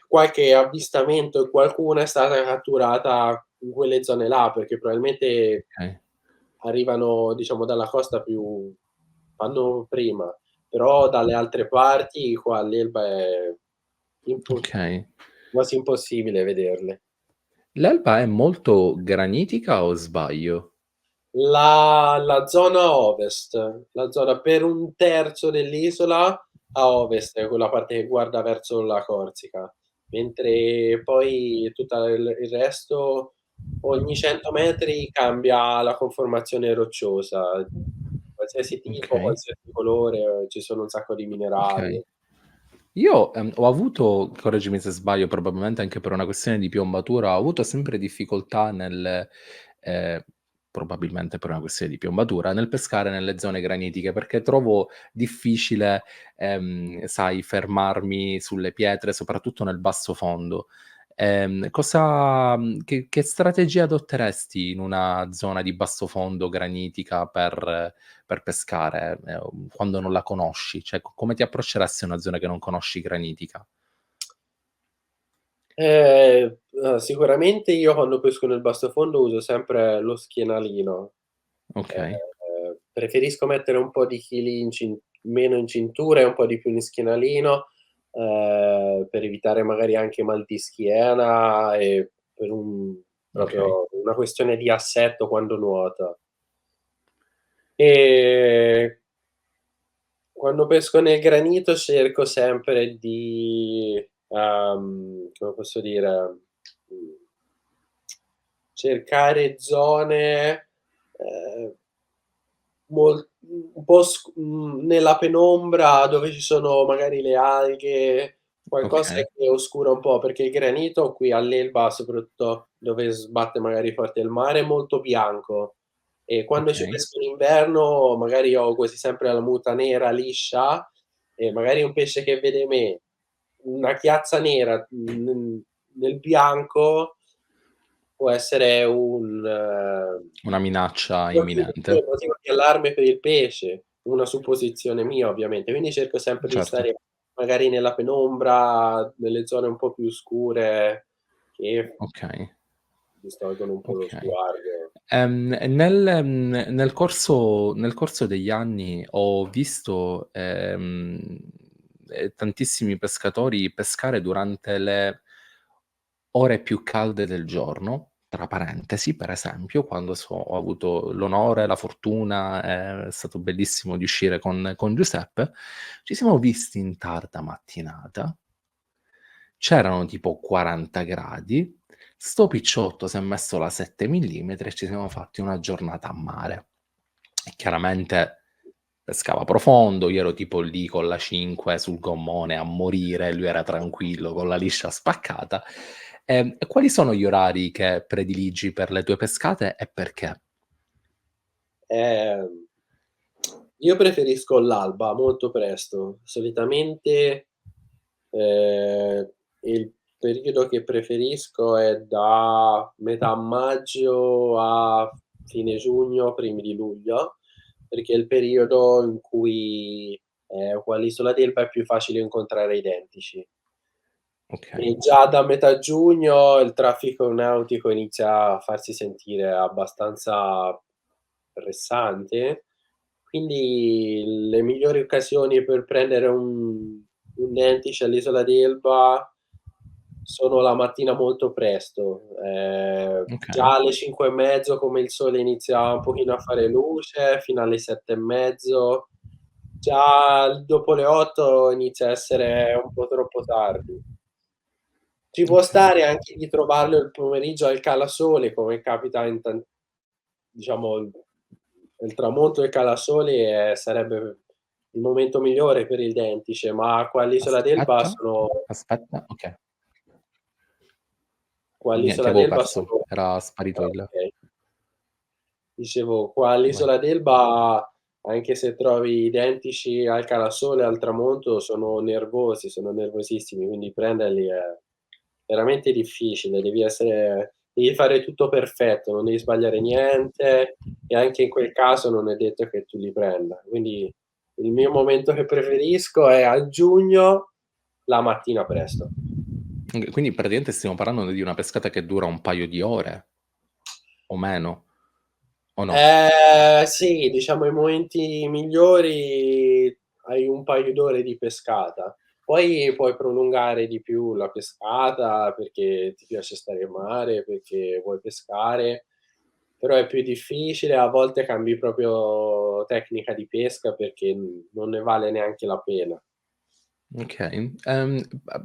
Qualche avvistamento e qualcuna è stata catturata in quelle zone là, perché probabilmente okay, arrivano, diciamo, dalla costa più fanno prima, però dalle altre parti qua all'Elba è impo okay. quasi impossibile vederle. L'Elba è molto granitica o sbaglio? La zona ovest, la zona per 1/3 dell'isola a ovest, è quella parte che guarda verso la Corsica, mentre poi tutta il resto ogni 100 metri cambia la conformazione rocciosa, qualsiasi tipo, Okay, qualsiasi colore, ci sono un sacco di minerali. okay. Io, ho avuto, correggimi se sbaglio, probabilmente anche per una questione di piombatura, ho avuto sempre difficoltà nel ehm, probabilmente per una questione di piombatura, nel pescare nelle zone granitiche, perché trovo difficile, sai, fermarmi sulle pietre, soprattutto nel basso fondo. Che strategie adotteresti in una zona di basso fondo granitica per pescare, quando non la conosci? Cioè, come ti approcceresti a una zona che non conosci granitica? Sicuramente io quando pesco nel bassofondo uso sempre lo schienalino. Okay, Preferisco mettere un po' di chili in meno in cintura e un po' di più in schienalino, per evitare magari anche mal di schiena e per okay, proprio una questione di assetto quando nuoto. Ehm Quando pesco nel granito cerco sempre di, come posso dire, mhmm, cercare zone, ehm, un po' nella penombra dove ci sono magari le alghe, qualcosa okay, che oscura un po', perché il granito qui all'Elba, soprattutto dove sbatte magari forte il mare, è molto bianco. E quando ci okay, pesco in inverno magari ho quasi sempre la muta nera liscia e magari un pesce che vede me, una chiazza nera, nel bianco può essere una minaccia un imminente. motivo di allarme per il pesce, una supposizione mia ovviamente, quindi cerco sempre di Certo, stare magari nella penombra, nelle zone un po' più scure che okay, distolgono un po' lo okay. sguardo. Nel corso degli anni ho visto, tantissimi pescatori pescare durante le ore più calde del giorno, tra parentesi, per esempio, quando ho avuto l'onore, la fortuna, è stato bellissimo di uscire con Giuseppe, ci siamo visti in tarda mattinata, c'erano tipo 40 gradi, 'sto picciotto s'è messo la 7 millimetri e ci siamo fatti una giornata a mare. E chiaramente pescava profondo, io ero tipo lì con la 5 sul gommone a morire, lui era tranquillo con la liscia spaccata. E quali sono gli orari che prediligi per le tue pescate e perché? Ehm, io preferisco l'alba, molto presto. Solitamente, ehm, il periodo che preferisco è da metà maggio a fine giugno, primi di luglio, perché è il periodo in cui, qua all'isola d'Elba è più facile incontrare i dentici. E Okay, già da metà giugno il traffico nautico inizia a farsi sentire abbastanza pressante, quindi le migliori occasioni per prendere un Nentice all'isola d'Elba sono la mattina molto presto, okay, già alle 5 e mezzo come il sole inizia un pochino a fare luce, fino alle 7 e mezzo, già dopo le 8 inizia a essere un po' troppo tardi. Ci può okay. stare anche di trovarlo il pomeriggio al calasole, come capita in diciamo il tramonto e il calasole, sarebbe il momento migliore per il Dentice, ma qua all'isola d'Elba Aspetta, sono aspetta, okay. qua Niente, all'isola avevo d'Elba perso, sono era sparito il okay. Dicevo, qua vai. all'isola d'Elba, anche se trovi i Dentici al calasole, al tramonto, sono nervosi, sono nervosissimi, quindi prenderli è veramente difficile, devi fare tutto perfetto, non devi sbagliare niente e anche in quel caso non è detto che tu li prenda. Quindi il mio momento che preferisco è a giugno, la mattina presto. Quindi praticamente stiamo parlando di una pescata che dura un paio di ore o meno, o no? Sì, diciamo i momenti migliori hai un paio d'ore di pescata. Poi puoi prolungare di più la pescata perché ti piace stare in mare, perché vuoi pescare, però è più difficile, a volte cambi proprio tecnica di pesca perché non ne vale neanche la pena. Okay.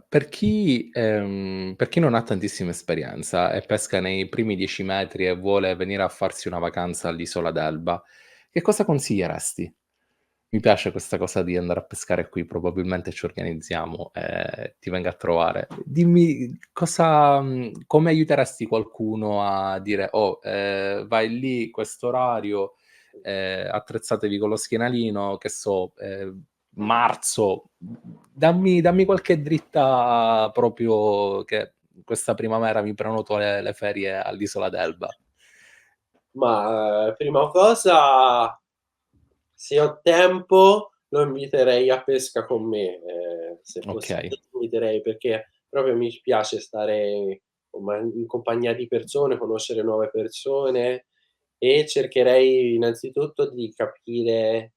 Per chi non ha tantissima esperienza e pesca nei primi 10 metri e vuole venire a farsi una vacanza all'isola d'Elba, che cosa consiglieresti? Mi piace questa cosa di andare a pescare qui, probabilmente ci organizziamo e ti vengo a trovare. Dimmi come aiuteresti qualcuno a dire: "Oh, vai lì quest'orario, attrezzatevi con lo schienalino", che so, marzo, dammi qualche dritta proprio che questa primavera mi prenoto le ferie all'isola d'Elba. Ma, prima cosa, se ho tempo lo inviterei a pesca con me, se Okay, possibile lo inviterei perché proprio mi piace stare in compagnia di persone, conoscere nuove persone e cercherei innanzitutto di capire,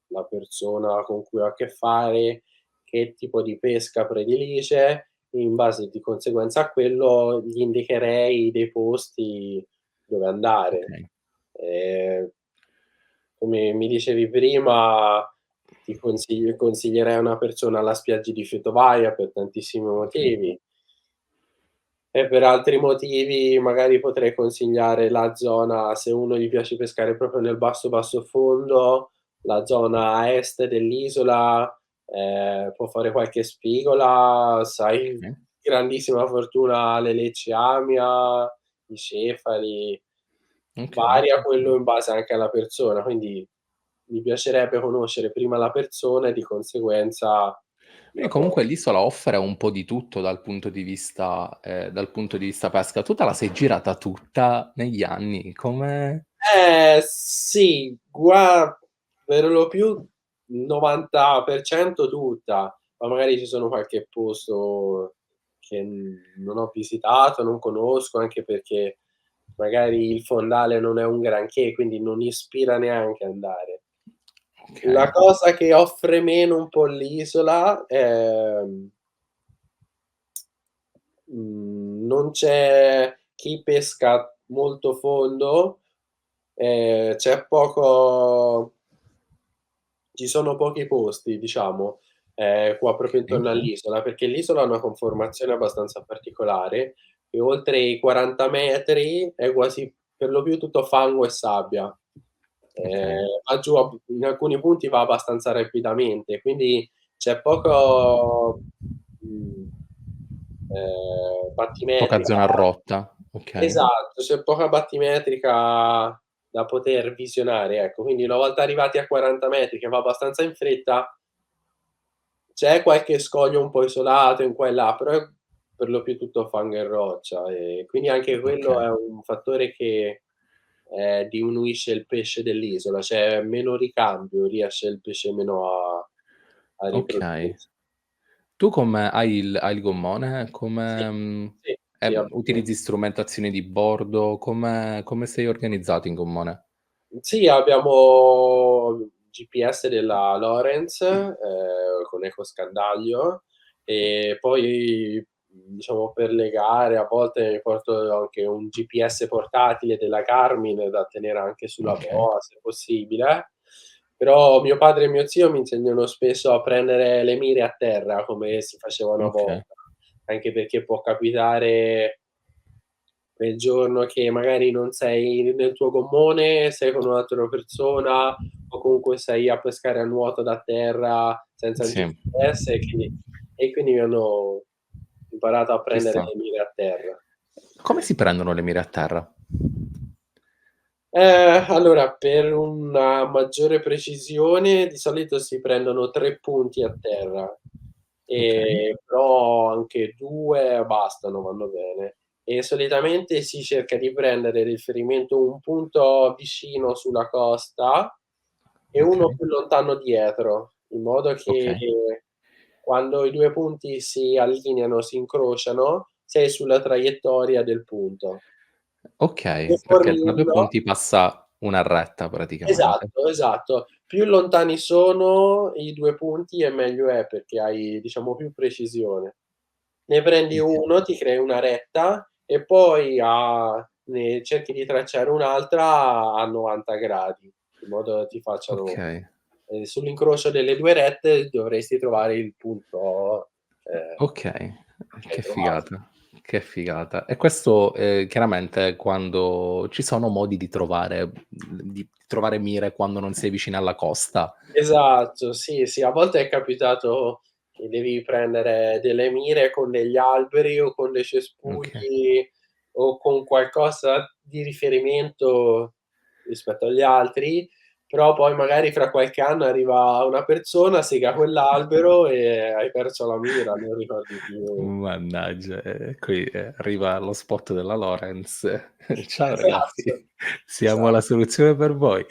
la persona con cui ho a che fare, che tipo di pesca predilige, in base di conseguenza a quello gli indicherei dei posti dove andare. okay, Ehm, Come mi dicevi prima, ti consiglierei a una persona la spiaggia di Fetovaia per tantissimi okay, motivi. E per altri motivi magari potrei consigliare la zona, se uno gli piace pescare proprio nel basso, basso fondo, la zona a est dell'isola, può fare qualche spigola, sai, okay, grandissima fortuna alle Lecce Amia, i Cefali, okay, varia quello okay. in base anche alla persona, quindi mi piacerebbe conoscere prima la persona e di conseguenza Quindi la comunque l'isola offre un po' di tutto dal punto di vista pesca. Tu te la sei girata tutta negli anni? Come Sì, per lo più il 90% tutta, ma magari ci sono qualche posto che non ho visitato, non conosco, anche perché magari il fondale non è un granché, quindi non ispira neanche andare. La okay, cosa che offre meno un po' l'isola non c'è chi pesca molto fondo, c'è poco ci sono pochi posti, diciamo, qua proprio okay, intorno all'isola, perché l'isola ha una conformazione abbastanza particolare e oltre i 40 metri è quasi per lo più tutto fango e sabbia. okay. Va giù in alcuni punti va abbastanza rapidamente, quindi c'è poco, mhmm, Poca battimetrica. zona a rotta, okay, Esatto, c'è poca battimetrica da poter visionare, ecco. Quindi una volta arrivati a 40 metri, che va abbastanza in fretta, c'è qualche scoglio un po' isolato in qua e là, però è per lo più tutto fango e roccia, e quindi anche quello okay, è un fattore che, diminuisce il pesce dell'isola, c'è meno ricambio, riesce il pesce meno a okay. riprodursi. Tu come hai il gommone? Sì, sì, sì, Utilizzi strumentazioni di bordo? Come sei organizzato in gommone? sì, abbiamo GPS della Lorenz, con ecoscandaglio e poi, diciamo per le gare a volte mi porto anche un GPS portatile della Garmin da tenere anche sulla Okay, boa se possibile, però mio padre e mio zio mi insegnano spesso a prendere le mire a terra come si faceva una okay, volta, anche perché può capitare quel giorno che magari non sei nel tuo gommone, sei con un'altra persona o comunque sei a pescare a nuoto da terra senza il sì, GPS e quindi mi hanno imparato a ci prendere sta. le mire a terra. Come si prendono le mire a terra? Allora per una maggiore precisione di solito si prendono 3 punti a terra, Okay, però anche 2 bastano, vanno bene. E solitamente si cerca di prendere riferimento un punto vicino sulla costa e uno okay, più lontano dietro, in modo che okay, quando i 2 punti si allineano, si incrociano, sei sulla traiettoria del punto. E okay, perché tra 2 fornirlo. punti passa una retta praticamente. Esatto, esatto. Più lontani sono i 2 punti e meglio è, perché hai, diciamo, più precisione. Ne prendi Okay, uno, ti crei una retta e poi ne cerchi di tracciare un'altra a 90 gradi, in modo che ti facciano okay. sull'incrocio delle 2 rette dovresti trovare il punto, Okay, che hai che trovato. figata, che figata. E questo, chiaramente quando ci sono modi di trovare mire quando non sei vicino alla costa. Esatto, sì, sì, a volte è capitato che devi prendere delle mire con degli alberi o con dei Okay. cespugli o con qualcosa di riferimento rispetto agli altri, però poi magari fra qualche anno arriva una persona, sega quell'albero e hai perso la mira, non ricordi più. Mannaggia, qui, arriva lo spot della Lorenz. "Ciao Esatto, ragazzi, siamo la esatto. soluzione per voi."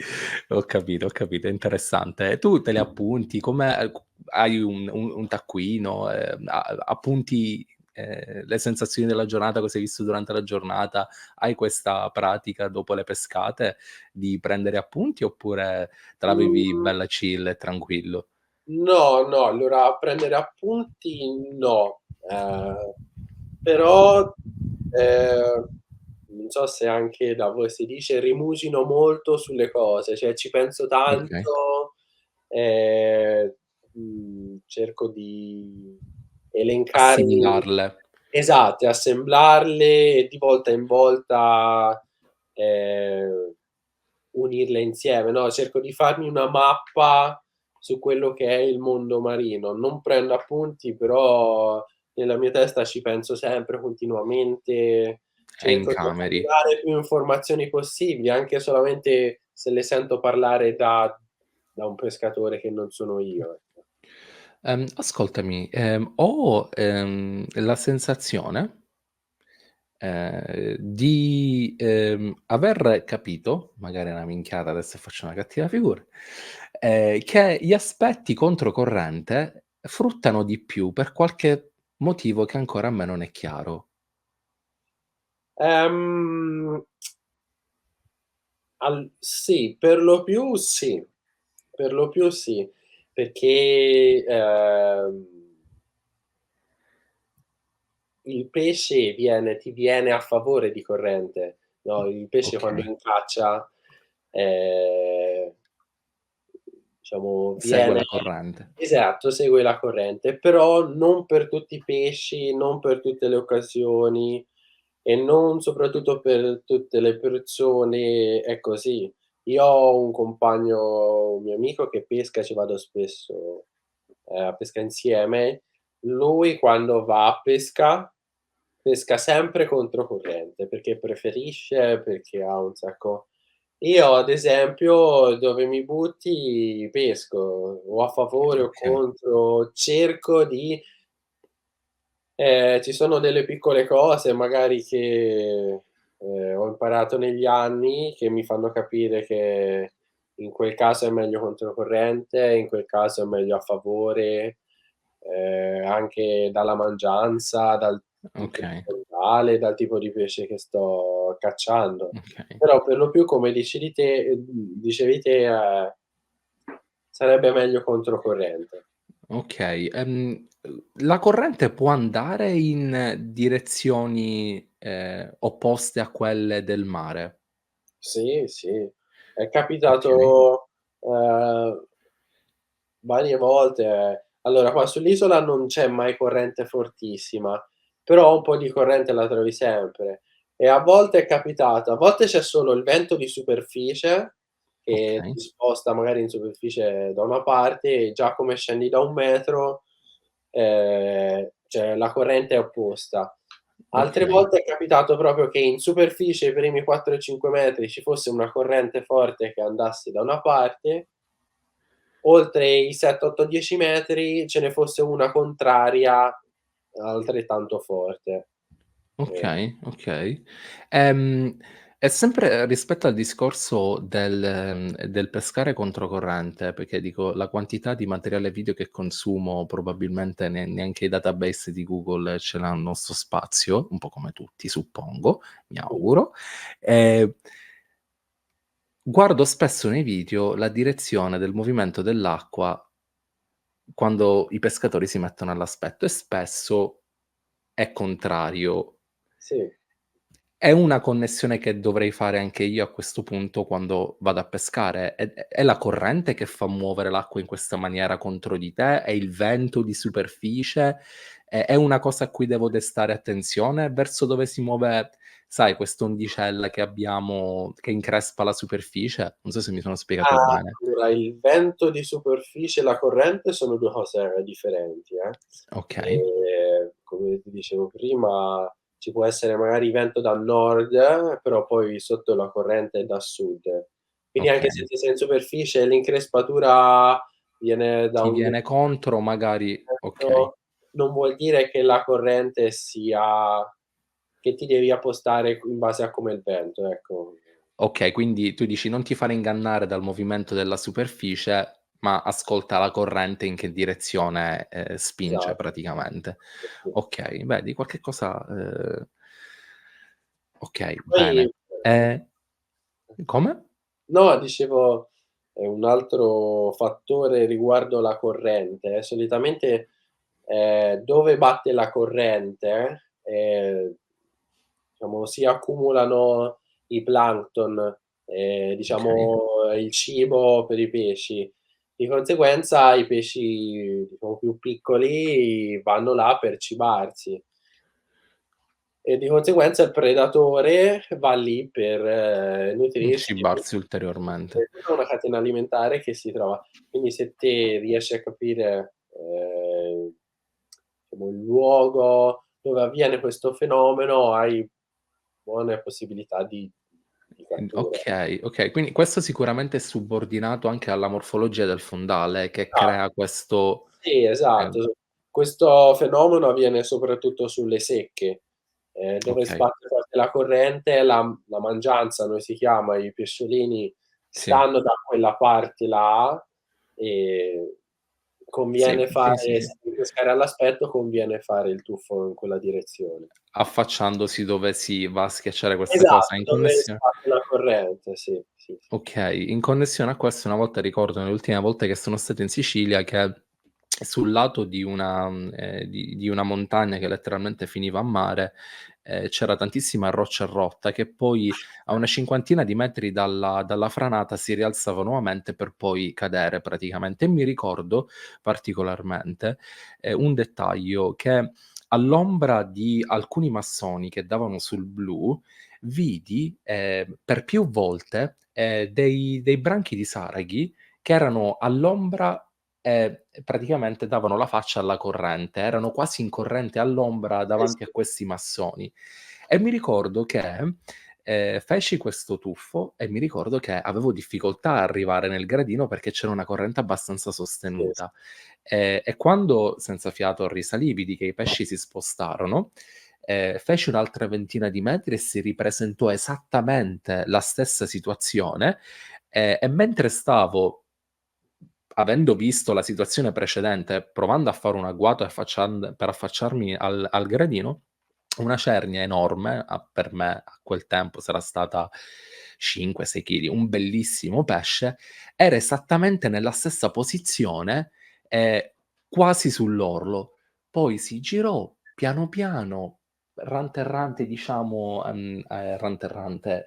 Ho capito, è interessante. E tu te li appunti? Come hai un taccuino, appunti, le sensazioni della giornata, cosa hai visto durante la giornata? Hai questa pratica dopo le pescate di prendere appunti, oppure te la vivi Mhmm bella chill e tranquillo? No, no, allora prendere appunti no, però, non so se anche da voi si dice, rimusino molto sulle cose, cioè ci penso Okay. tanto, ehm, cerco di elencarmi Assimilarle. esatto, e assemblarle e di volta in volta, ehm unirle insieme, no, cerco di farmi una mappa su quello che è il mondo marino. Non prendo appunti, però nella mia testa ci penso sempre, continuamente, E cerco di incameri. accumulare più informazioni possibili, anche solamente se le sento parlare da un pescatore che non sono io, ecco. Ascoltami, ho, la sensazione, di, aver capito, magari è una minchiata, adesso faccio una cattiva figura, che gli aspetti controcorrente fruttano di più per qualche motivo che ancora a me non è chiaro. Ehm, sì, per lo più sì, per lo più sì, perché, il pesce ti viene a favore di corrente, no, il pesce quando Okay, incaccia, ehm, diciamo segue viene la corrente. esatto, segue la corrente, però non per tutti i pesci, non per tutte le occasioni e non soprattutto per tutte le persone è così. Io ho un mio amico che pesca, ci vado spesso, a pesca insieme. Lui quando va a pesca sempre controcorrente, perché preferisce, perché ha un sacco io ad esempio dove mi butti pesco, o a favore o Okay, contro, cerco di ci sono delle piccole cose magari che, ho imparato negli anni, che mi fanno capire che in quel caso è meglio controcorrente, in quel caso è meglio a favore, anche dalla mangianza, dal tipo di okay, fondale, dal tipo di pesce che sto cacciando. okay. Però per lo più come dicevi te, sarebbe meglio controcorrente. Okay, la corrente può andare in direzioni, opposte a quelle del mare? Sì, sì. È Okay, capitato, varie volte. Allora qua sull'isola non c'è mai corrente fortissima, però un po' di corrente la trovi sempre. E a volte è capitato, a volte c'è solo il vento di superficie che okay, ti sposta magari in superficie da una parte e già come scendi da 1 metro, cioè la corrente è opposta. Altre okay, volte è capitato proprio che in superficie i primi 4, 5 metri ci fosse una corrente forte che andasse da una parte, oltre i 7, 8, 10 metri ce ne fosse una contraria altrettanto forte. Ehm, okay, okay. Ehm, e sempre rispetto al discorso del pescare controcorrente, perché dico la quantità di materiale video che consumo probabilmente neanche i database di Google ce l'hanno 'sto spazio, un po' come tutti suppongo, mi auguro. Ehm Guardo spesso nei video la direzione del movimento dell'acqua quando i pescatori si mettono all'aspetto e spesso è contrario. sì. È una connessione che dovrei fare anche io a questo punto quando vado a pescare. È la corrente che fa muovere l'acqua in questa maniera contro di te? È il vento di superficie? È una cosa a cui devo destare attenzione verso dove si muove, sai, quest'ondicella che abbiamo che increspa la superficie? Non so se mi sono spiegato Ah, bene. allora il vento di superficie e la corrente sono 2 cose differenti, eh. Okay, Come ti dicevo prima, ci può essere magari vento da nord, però poi sotto la corrente è da sud. Quindi anche se okay. tu sei in superficie e l'increspatura viene da Ti un viene contro magari okay. determinato, non vuol dire che la corrente sia che ti devi appostare in base a come è il vento, ecco. Okay, quindi tu dici: "Non ti fare ingannare dal movimento della superficie, ma ascolta la corrente in che direzione, spinge Esatto, praticamente." sì, sì. Okay, vedi qualche cosa okay, Poi bene. Ehm come? no, dicevo, un altro fattore riguardo la corrente, solitamente, dove batte la corrente, diciamo si accumulano i plancton, Okay. diciamo il cibo per i pesci. Di conseguenza i pesci, diciamo più piccoli, vanno là per cibarsi. E di conseguenza il predatore va lì per nutrirsi, Cibarsi ulteriormente. è tutta una catena alimentare che si trova. Quindi se te riesci a capire, diciamo il luogo dove avviene questo fenomeno, hai buone possibilità di cattura. Okay, okay, quindi questo sicuramente è subordinato anche alla morfologia del fondale che crea questo Sì, ehm, esatto. Questo fenomeno avviene soprattutto sulle secche, dove okay, sbatte forte la corrente, la mangianza, come si chiama, i pesciolini sì. stanno da quella parte là, e Sì, conviene sì, sì, fare sì. se devi pescare all'aspetto, conviene fare il tuffo in quella direzione. Affacciandosi dove si va a schiacciare questa cosa Esatto, in dove connessio sbatte la corrente, sì, sì, sì. okay, in connessione a questo una volta ricordo nelle ultime volte che sono stato in Sicilia che sul lato di una di una montagna che letteralmente finiva a mare, c'era tantissima roccia rotta che poi a una cinquantina di metri dalla franata si rialzava nuovamente per poi cadere praticamente. E mi ricordo particolarmente, un dettaglio che all'ombra di alcuni massoni che davano sul blu, vidi, per più volte, dei branchi di saraghi che erano all'ombra e praticamente davano la faccia alla corrente, erano quasi in corrente all'ombra Eh davanti a sì, questi massoni. E mi ricordo che, feci questo tuffo e mi ricordo che avevo difficoltà a arrivare nel gradino perché c'era una corrente abbastanza sì, sì, sostenuta. E quando senza fiato risalì, vidi che i pesci si spostarono, feci un'altra ventina di metri e si ripresentò esattamente la stessa situazione, e mentre stavo avendo visto la situazione precedente, provando a fare un agguato e per affacciarmi al gradino, una cernia enorme, per me a quel tempo sarà stata 5, 6 chili, un bellissimo pesce, era esattamente nella stessa posizione, quasi sull'orlo. Poi si girò piano piano, errante errante diciamo, errante errante,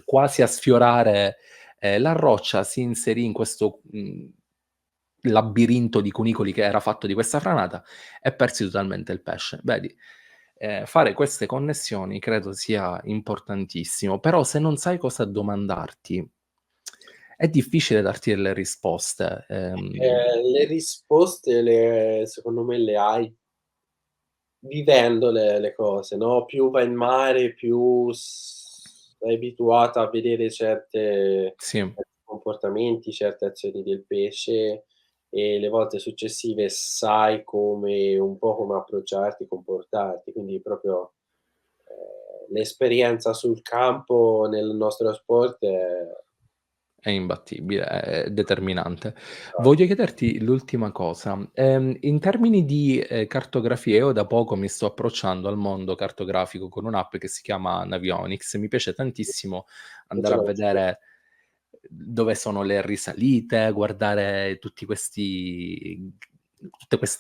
quasi a sfiorare, la roccia, si inserì in questo, labirinto di cunicoli che era fatto di questa franata e persi totalmente il pesce. Vedi, fare queste connessioni credo sia importantissimo, però se non sai cosa domandarti, è difficile darti delle risposte. le risposte secondo me le hai vivendo le cose, no, più vai in mare, più sei abituata a vedere Sì. certi comportamenti, certe azioni del pesce, e le volte successive sai come un po' come approcciarti, comportarti. Quindi proprio, l'esperienza sul campo nel nostro sport È imbattibile, è determinante. Voglio chiederti l'ultima cosa, in termini di, cartografia, io da poco mi sto approcciando al mondo cartografico con un'app che si chiama Navionics. Mi piace tantissimo non andare ce a l'ho vedere dove sono le risalite, guardare tutte queste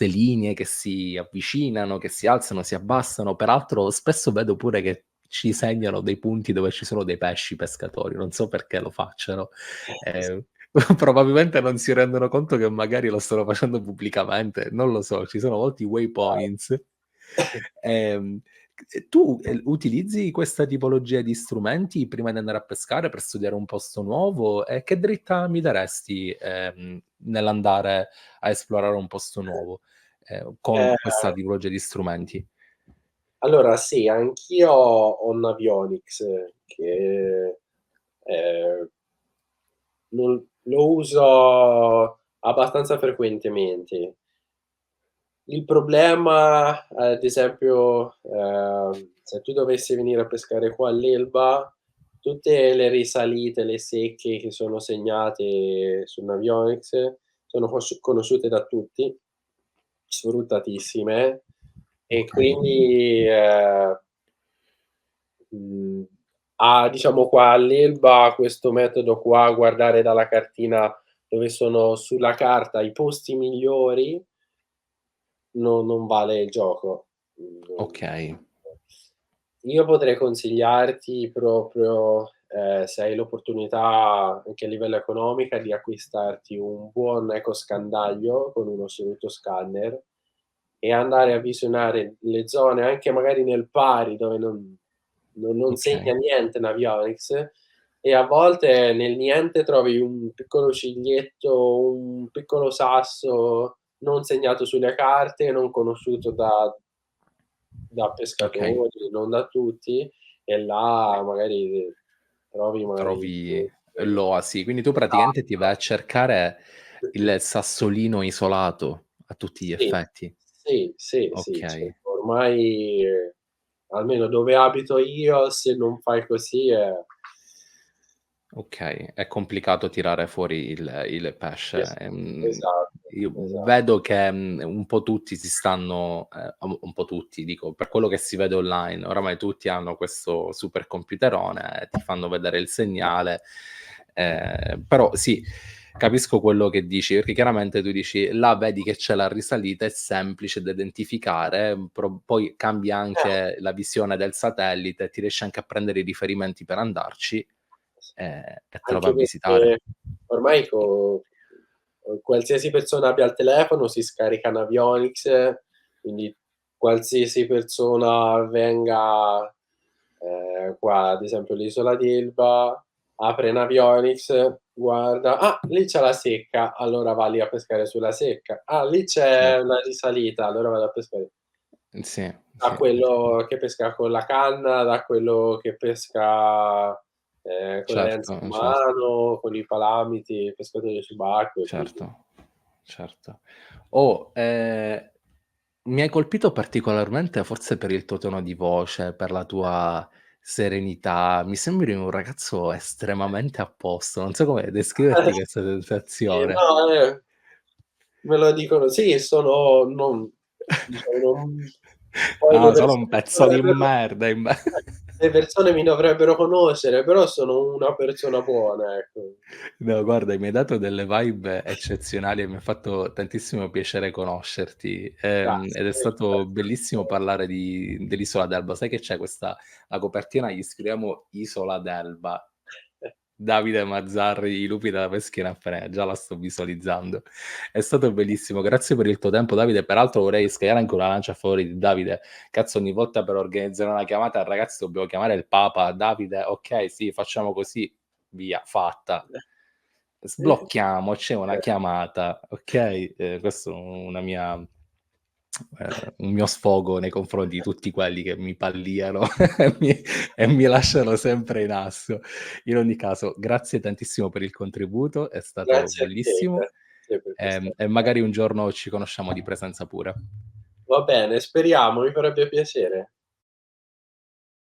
linee che si avvicinano, che si alzano, si abbassano. Peraltro spesso vedo pure che ci segnano dei punti dove ci sono dei pesci pescatori, non so perché lo facciano. Ehm, probabilmente non si rendono conto che magari lo stanno facendo pubblicamente, non lo so, ci sono molti waypoints. Ehm, tu, utilizzi questa tipologia di strumenti prima di andare a pescare per studiare un posto nuovo? E che dritta mi daresti, nell'andare a esplorare un posto nuovo, con Eh, questa tipologia di strumenti? allora sì, anch'io ho un Navionics che, ehm, lo uso abbastanza frequentemente. Il problema, ad esempio, se tu dovessi venire a pescare qua all'Elba, tutte le risalite, le secche che sono segnate sul Navionics sono conosciute da tutti, sfruttatissime e Okay, quindi, mhmm, diciamo qua all'Elba questo metodo qua, guardare dalla cartina dove sono sulla carta i posti migliori non vale il gioco. Non okay, Io potrei consigliarti proprio, se hai l'opportunità anche a livello economica, di acquistarti un buon ecoscandaglio con uno assoluto scanner e andare a visionare le zone anche magari nel pari dove non segna okay, niente Navionics e a volte nel niente trovi un piccolo ciglietto, un piccolo sasso non segnato sulle carte, non conosciuto da okay. pescatori, non da tutti, e là magari trovi magari Trovi l'oasi. Quindi tu praticamente ti vai a cercare il sassolino isolato a tutti gli sì, effetti. sì, sì, sì, Okay, certo. Ormai, almeno dove abito io, se non fai così okay. È complicato tirare fuori il pesce. esatto, Io esatto. vedo che, un po' tutti si stanno un po' tutti, dico, per quello che si vede online, oramai tutti hanno questo supercomputerone e ti fanno vedere il segnale. Però sì, capisco quello che dici, perché chiaramente tu dici: là vedi che c'è la risalita, è semplice da identificare, poi cambia anche la visione del satellite, ti riesci anche a prendere i riferimenti per andarci, e te lo vai Anche a visitare. perché ormai qualsiasi persona abbia il telefono si scarica Navionics, quindi qualsiasi persona venga, qua ad esempio all'isola d'Elba, apre Navionics, guarda: "Ah, lì c'è la secca", allora va lì a pescare sulla secca. "Ah, lì Sì, c'è una risalita", allora vado a pescare. sì, Da sì, quello che pesca con la canna, da quello che pesca, con le lenze in certo, mano, con i palamiti, pescatori subacquei, quindi certo, certo. Oh, mi hai colpito particolarmente forse per il tuo tono di voce, per la tua serenità. Mi sembri un ragazzo estremamente a posto, non so come descriverti questa sì, sensazione. no, me lo dicono sì, sono non diciamo non poi Ah, solo un pezzo di merda imbe le persone mi dovrebbero conoscere, però sono una persona buona, ecco. No, guarda, mi hai dato delle vibe eccezionali e mi ha fatto tantissimo piacere conoscerti, ed è Grazie, stato bellissimo parlare dell'Isola d'Elba. Sai che c'è questa la copertina gli scriviamo Isola d'Elba, Davide Mazzarri, I lupi della Peschera Appennina, già la sto visualizzando. È stato bellissimo, grazie per il tuo tempo Davide. Peraltro vorrei scagliare anche una lancia a favore di Davide. Cazzo, ogni volta per organizzare una chiamata, ragazzi, dobbiamo chiamare il Papa. Davide, okay, sì, facciamo così, via, fatta. Sblocchiamo, c'è una chiamata, okay? Questo una mia un mio sfogo nei confronti di tutti quelli che mi palliano e mi lasciano sempre in asso. In ogni caso, grazie tantissimo per il contributo, è stato grazie a te, bellissimo, grazie per questa e magari un giorno ci conosciamo di presenza pure. va bene, speriamo, mi farebbe piacere.